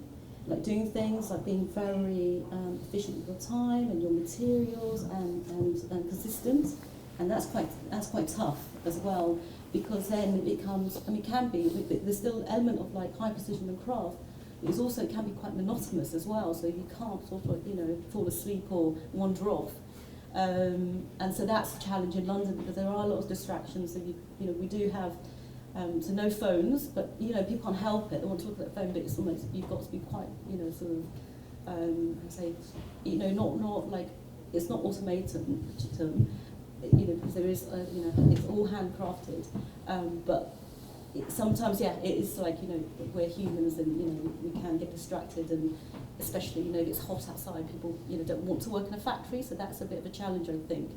S5: like doing things, like being very efficient with your time and your materials and consistent, and that's quite tough as well, because then it becomes, I mean, it can be, there's still an element of like high precision and craft, but it's also, it can be quite monotonous as well, so you can't sort of, fall asleep or wander off. And so that's a challenge in London, because there are a lot of distractions. So we do have so no phones, but people can't help it. They want to talk about the phone, but it's almost, you've got to be quite sort of not like, it's not automated, because there is it's all handcrafted, but sometimes it is like we're humans, and we can get distracted, and especially if it's hot outside, people don't want to work in a factory, so that's a bit of a challenge, I think.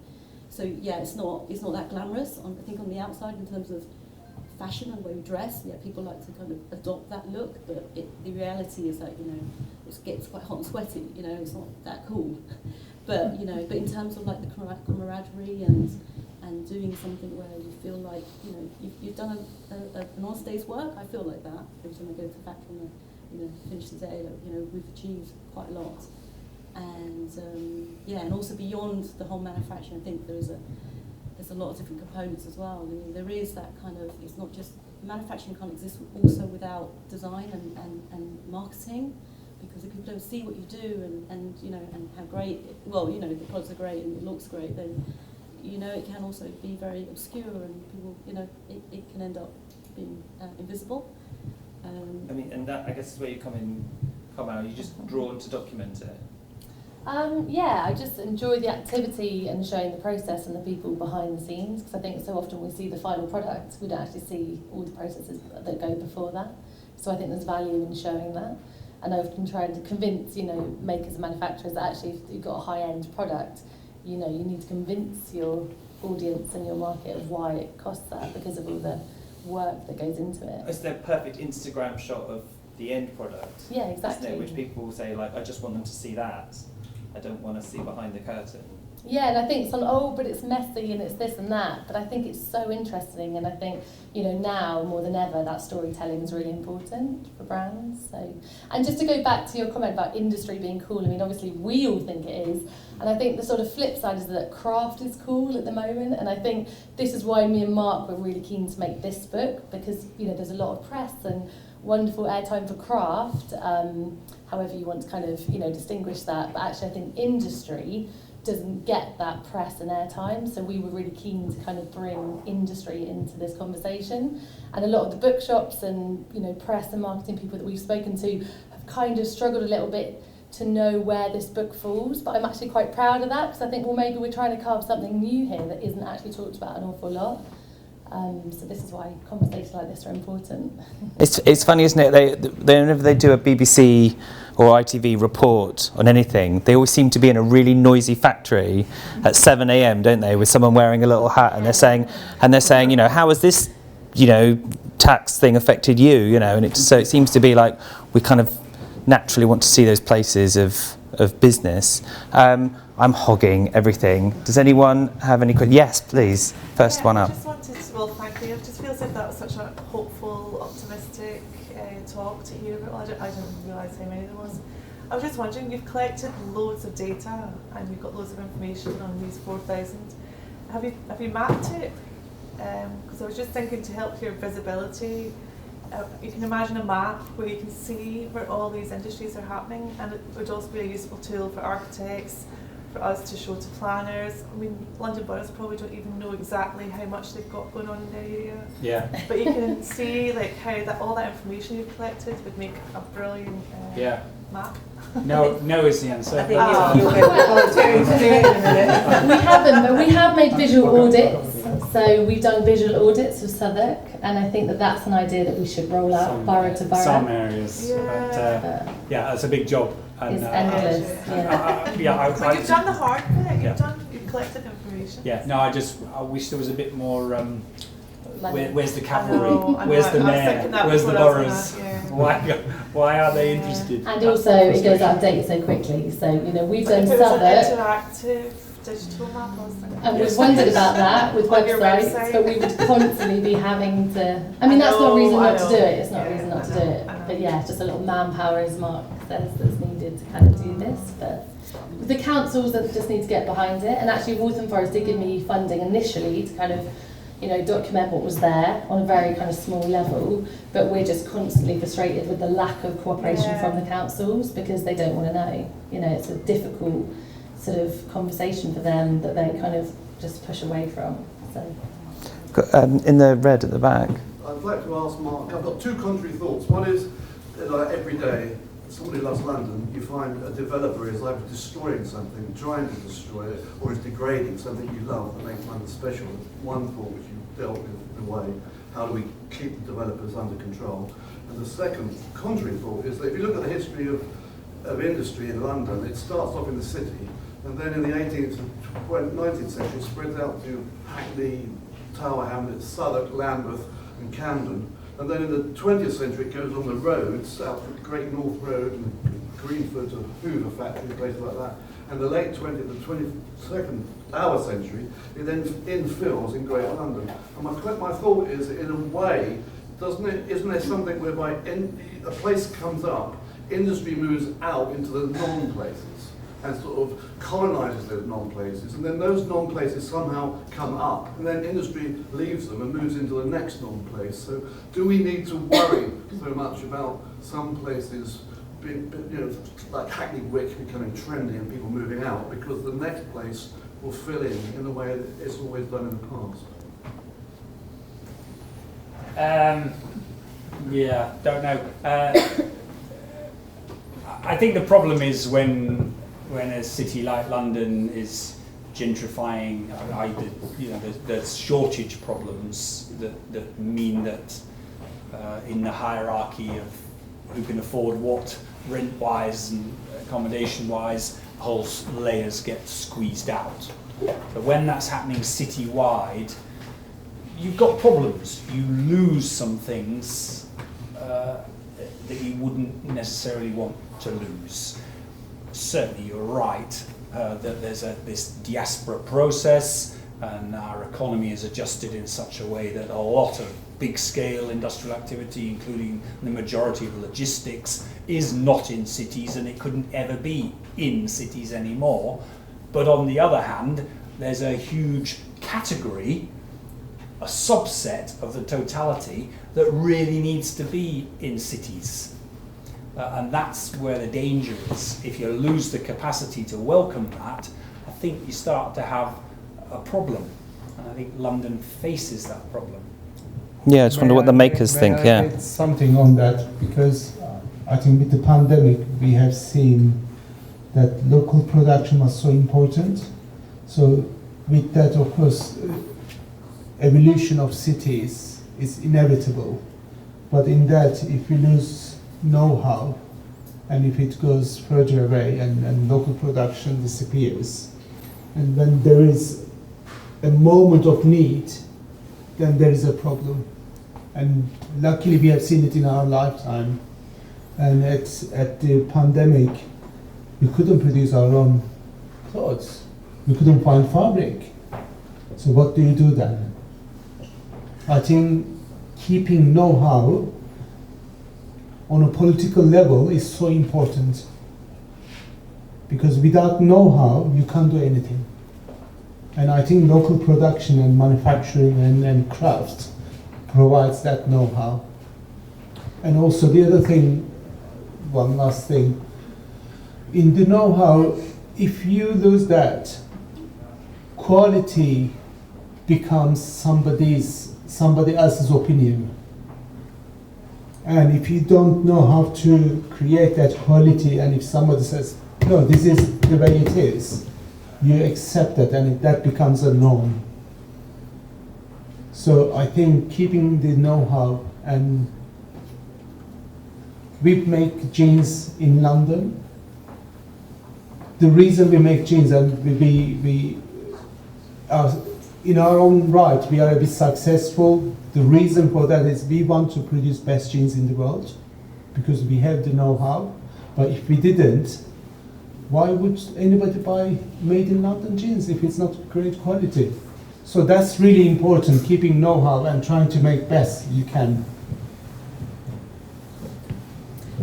S5: So yeah, it's not that glamorous. I think on the outside, in terms of fashion and the way we dress, people like to kind of adopt that look, but the reality is that it gets quite hot and sweaty. It's not that cool. But but in terms of like the camaraderie and doing something where you feel like you've done an honest day's work, I feel like that every time I go to the factory and finish the day, we've achieved quite a lot. And and also beyond the whole manufacturing, I think there's a lot of different components as well. I mean, there is that kind of, it's not just, manufacturing can't exist also without design and marketing, because if people don't see what you do and how great, the products are great and it looks great, then it can also be very obscure, and people, it can end up being invisible.
S1: I mean, and that, I guess, is where you come out. You're just drawn to document it.
S3: I just enjoy the activity and showing the process and the people behind the scenes, because I think so often we see the final product, we don't actually see all the processes that go before that. So I think there's value in showing that. And I've been trying to convince, makers and manufacturers that actually if you've got a high-end product, you need to convince your audience and your market of why it costs that, because of all the work that goes into it.
S1: It's their perfect Instagram shot of the end product.
S3: Yeah, exactly.
S1: Isn't it? Which people will say, like, I just want them to see that. I don't want to see behind the curtain.
S3: Yeah, and I think it's on, oh, but it's messy and it's this and that, but I think it's so interesting, and I think, you know, now more than ever that storytelling is really important for brands. So, and just to go back to your comment about industry being cool, I mean, obviously we all think it is, and I think the sort of flip side is that craft is cool at the moment, and I think this is why me and Mark were really keen to make this book, because, you know, there's a lot of press and wonderful airtime for craft, however you want to kind of, you know, distinguish that, but actually I think industry doesn't get that press and airtime, so we were really keen to kind of bring industry into this conversation. And a lot of the bookshops and, you know, press and marketing people that we've spoken to have kind of struggled a little bit to know where this book falls, but I'm actually quite proud of that, because I think, well, maybe we're trying to carve something new here that isn't actually talked about an awful lot. So this is why conversations like this are important.
S1: It's funny, isn't it? They whenever they do a BBC or ITV report on anything, they always seem to be in a really noisy factory at 7 a.m, don't they, with someone wearing a little hat, and they're saying, you know, how has this, you know, tax thing affected you, you know? And so it seems to be like we kind of naturally want to see those places of business. I'm hogging everything. Does anyone have any questions? Yes, please. First one up.
S7: I just wanted to, well, thank you. It just feels like that was such a hopeful, optimistic talk to hear about. Well, I didn't realise how many there was. I was just wondering, you've collected loads of data and you've got loads of information on these 4,000. Have you mapped it? Because I was just thinking, to help your visibility, you can imagine a map where you can see where all these industries are happening, and it would also be a useful tool for architects, for us to show to planners. I mean, London boroughs probably don't even know exactly how much they've got going on in their area.
S6: Yeah.
S7: But you can see like how that all that information you've collected would make a brilliant map.
S6: No is the answer.
S5: I think you'll get volunteering to do it in a minute.
S3: We haven't, but we have made visual audits. So we've done visual audits of Southwark, and I think that that's an idea that we should roll out borough to borough.
S6: Some areas, but that's a big job. And,
S3: it's endless.
S7: But you've done the hard bit. You've collected information.
S6: Yeah. No, I wish there was a bit more. Where's the cavalry?
S7: I know,
S6: Where's the mayor? Where's the boroughs? Why are they interested?
S3: And also, it goes out of date so quickly. So, you know, we've done Southwark.
S7: Interactive digital map,
S3: and we've wondered about that with websites, but we would constantly be having to. I mean, that's not a reason not to do it. It's not a reason not to do it. But yeah, just a little manpower, as Mark says, that's needed to kind of do this. But the councils that just need to get behind it. And actually, Waltham Forest did give me funding initially to kind of, you know, document what was there on a very kind of small level, but we're just constantly frustrated with the lack of cooperation from the councils, because they don't want to know. You know, it's a difficult sort of conversation for them that they kind of just push away from. So.
S1: In the red at the back.
S8: I'd like to ask Mark, I've got two contrary thoughts. One is, like every day, somebody loves London, you find a developer is either destroying something, trying to destroy it, or is degrading something you love that makes London special. One thought which you dealt with in a way, how do we keep the developers under control? And the second contrary thought is that if you look at the history of industry in London, it starts off in the city, and then in the 18th and 19th century spreads out to Hackney, Tower Hamlets, Southwark, Lambeth and Camden. And then in the 20th century it goes on the roads, out to Great North Road and Greenford to Hoover Factory, places like that. And the late 20th and 22nd century, it then infills in Greater London. And my thought is, in a way, isn't there something whereby a place comes up, industry moves out into the non-places and sort of colonises those non-places, and then those non-places somehow come up, and then industry leaves them and moves into the next non-place. So do we need to worry so much about some places being, you know, like Hackney Wick becoming trendy and people moving out, because the next place will fill in the way that it's always done in the past?
S6: Don't know. I think the problem is when a city like London is gentrifying, there's shortage problems that mean that in the hierarchy of who can afford what rent-wise and accommodation-wise, whole layers get squeezed out. But when that's happening city-wide, you've got problems. You lose some things that you wouldn't necessarily want to lose. Certainly, you're right.
S9: that there's this diaspora process, and our economy is adjusted in such a way that a lot of big-scale industrial activity, including the majority of logistics, is not in cities, and it couldn't ever be in cities anymore. But on the other hand, there's a huge category, a subset of the totality, that really needs to be in cities. And that's where the danger is. If you lose the capacity to welcome that, I think you start to have a problem. And I think London faces that problem.
S1: Yeah, I just wonder what the makers think.
S4: I add something on that, because I think with the pandemic we have seen that local production was so important. So with that, of course, evolution of cities is inevitable. But in that, if we lose know-how, and if it goes further away and local production disappears, and when there is a moment of need, then there is a problem. And luckily we have seen it in our lifetime. And at the pandemic, we couldn't produce our own clothes. We couldn't find fabric. So what do you do then? I think keeping know-how on a political level is so important, because without know-how you can't do anything. And I think local production and manufacturing and craft provides that know-how. And also the other thing, one last thing, in the know-how, if you lose that, quality becomes somebody else's opinion. And if you don't know how to create that quality, and if somebody says, no, this is the way it is, you accept that, and that becomes a norm. So I think keeping the know-how, and we make jeans in London. The reason we make jeans, and we are in our own right, we are a bit successful. The reason for that is we want to produce best jeans in the world, because we have the know-how. But if we didn't, why would anybody buy made in London jeans if it's not great quality? So that's really important, keeping know-how and trying to make best you can.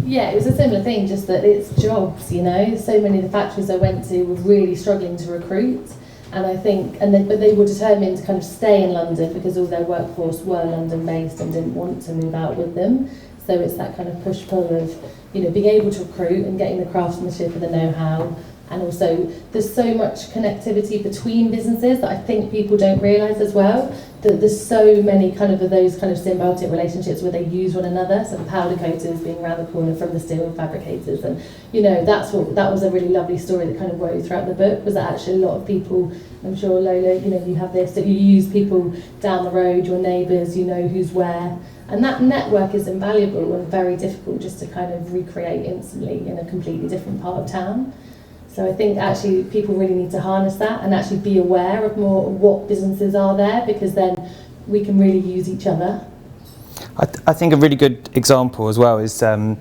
S3: Yeah, it was a similar thing, just that it's jobs, you know. So many of the factories I went to were really struggling to recruit. And I think, but they were determined to kind of stay in London because all their workforce were London-based and didn't want to move out with them. So it's that kind of push-pull of, you know, being able to recruit and getting the craftsmanship and the know-how. And also, there's so much connectivity between businesses that I think people don't realise as well. That there's so many kind of those kind of symbiotic relationships where they use one another. So the powder coaters being around the corner from the steel fabricators, and you know that was a really lovely story that kind of wove throughout the book. Was that actually a lot of people? I'm sure Lola, you know, you have this that you use people down the road, your neighbours, you know who's where. And that network is invaluable and very difficult just to kind of recreate instantly in a completely different part of town. So I think actually people really need to harness that and actually be aware of more what businesses are there, because then we can really use each other.
S1: I think a really good example as well is, to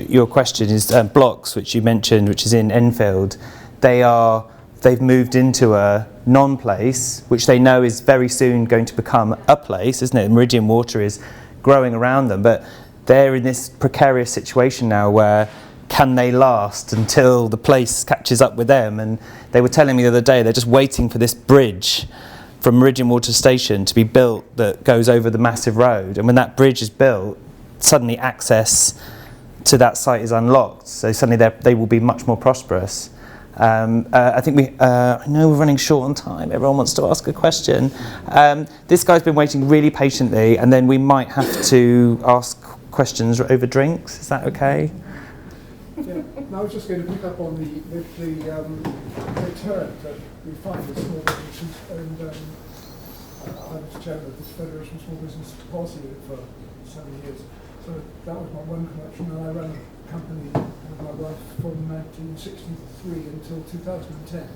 S1: your question, is Blocks, which you mentioned, which is in Enfield. They've moved into a non-place, which they know is very soon going to become a place, isn't it? Meridian Water is growing around them, but they're in this precarious situation now where can they last until the place catches up with them? And they were telling me the other day they're just waiting for this bridge from Meridian Water Station to be built that goes over the massive road. And when that bridge is built, suddenly access to that site is unlocked. So suddenly they will be much more prosperous. I think I know we're running short on time. Everyone wants to ask a question. This guy's been waiting really patiently, and then we might have to ask questions over drinks. Is that okay?
S10: Yeah, I was just going to pick up on the return that we find with small businesses, and I was chairman of this Federation of Small Business Policy Unit for 7 years. So that was my one connection, and I ran a company with my wife from 1963 until 2010.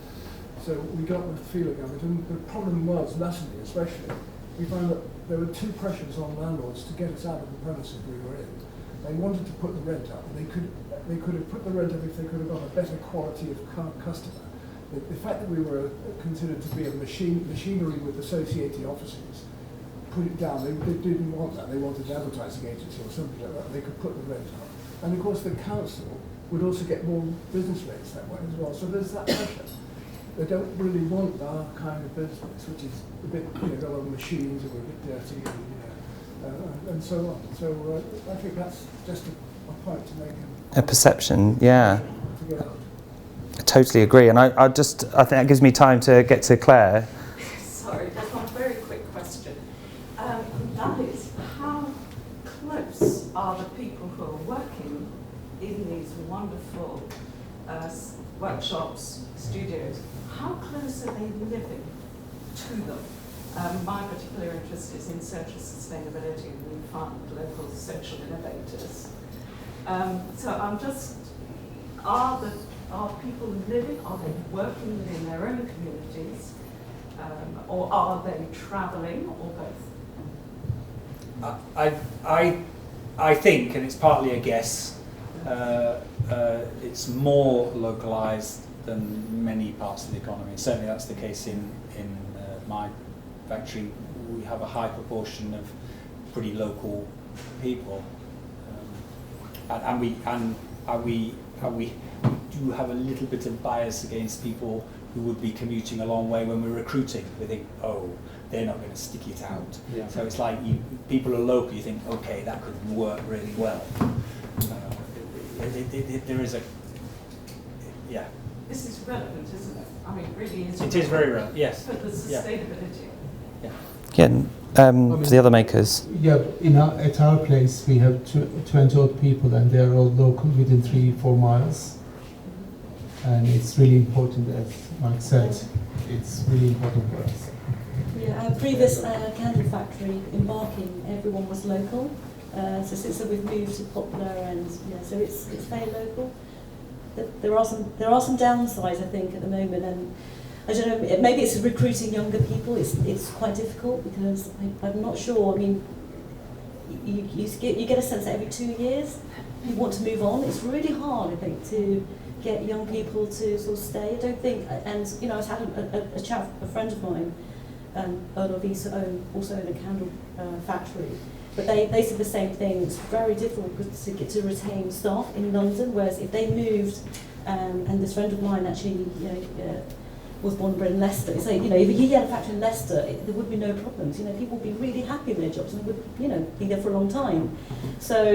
S10: So we got the feel of it, and the problem was, latterly especially, we found that there were two pressures on landlords to get us out of the premises we were in. They wanted to put the rent up, and they could have put the rent up if they could have got a better quality of customer. the fact that we were considered to be a machinery with associated offices put it down. They didn't want that. They wanted an advertising agency or something like that. They could put the rent on. And of course the council would also get more business rates that way as well. So there's that pressure. They don't really want our kind of business, which is a bit, got a lot of machines and we're a bit dirty and so on. So I think that's just a point to make.
S1: A perception, yeah.
S10: To get out.
S1: I totally agree, and I think that gives me time to get to Claire.
S11: Sorry, just one very quick question. That is, how close are the people who are working in these wonderful workshops, studios? How close are they living to them? My particular interest is in social sustainability, and we fund local social innovators. So I'm just, are people living, are they working within their own communities, or are they travelling, or both?
S9: I think, and it's partly a guess, it's more localised than many parts of the economy. Certainly that's the case in my factory. We have a high proportion of pretty local people, and we do have a little bit of bias against people who would be commuting a long way when we're recruiting. We think, oh, they're not going to stick it out. Yeah. So it's like people are local, you think, okay, that could work really well. There is a, yeah.
S11: This is relevant, isn't it? I mean, it really is.
S9: It is very relevant, yes.
S11: For the sustainability.
S1: Yeah. For the other makers.
S4: Yeah, at our place we have 20 odd people, and they're all local, within 3-4 miles. And it's really important, as Mark said, it's really important for us.
S5: Yeah, our previous candle factory in Barking, everyone was local. So since we've moved to Poplar, and so it's very local. There are some downsides, I think, at the moment, and I don't know. Maybe it's recruiting younger people. It's quite difficult because I'm not sure. I mean, you get a sense that every 2 years you want to move on. It's really hard, I think, to get young people to sort of stay. I don't think. And I was having a chat with a friend of mine, also own a candle factory. But they said the same thing. It's very difficult to retain staff in London. Whereas if they moved, and this friend of mine actually, was born and bred in Leicester. So if he had a factory in Leicester, there would be no problems. People would be really happy in their jobs and would, be there for a long time. So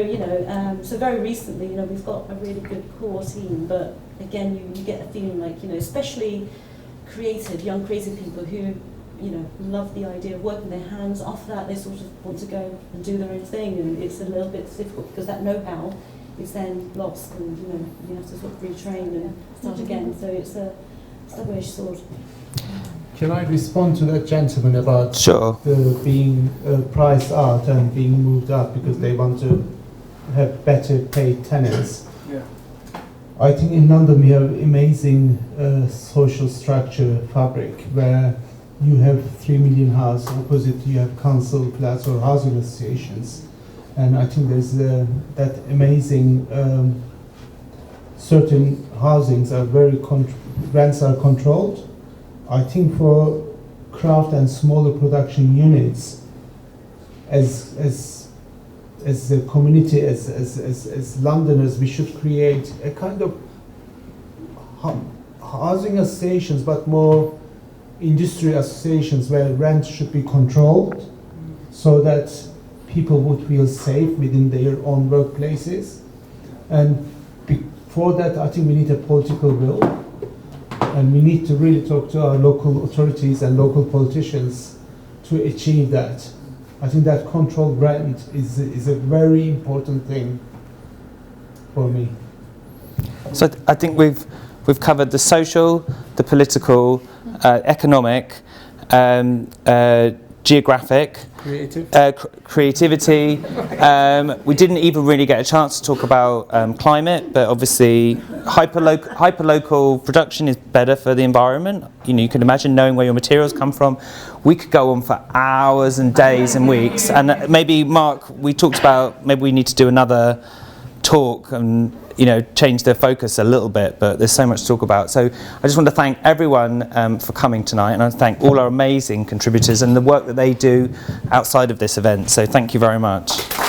S5: so very recently, we've got a really good core team. But again, you get a feeling like, especially young creative people who, love the idea of working their hands. After that, they sort of want to go and do their own thing, and it's a little bit difficult because that know-how is then lost, and you have to sort of retrain and start again. So it's a double-edged sword.
S4: Can I respond to that gentleman about the being priced out and being moved up because they want to have better paid tenants?
S10: Yeah.
S4: I think in London we have amazing social structure fabric where you have 3 million houses, opposite you have council flats or housing associations, and I think there's that amazing certain housings are rents are controlled. I think for craft and smaller production units, as a community, as Londoners, we should create a kind of housing associations, but more industry associations where rent should be controlled so that people would feel safe within their own workplaces. And for that, I think we need a political will, and we need to really talk to our local authorities and local politicians to achieve that. I think that controlled rent is a very important thing for me.
S1: So I think we've covered the social, the political, economic, geographic, creativity. We didn't even really get a chance to talk about climate, but obviously hyperlocal production is better for the environment. You can imagine knowing where your materials come from. We could go on for hours and days and weeks. And maybe, Mark, we talked about maybe we need to do another talk and change the focus a little bit, but there's so much to talk about. So I just want to thank everyone for coming tonight, and I thank all our amazing contributors and the work that they do outside of this event. So thank you very much.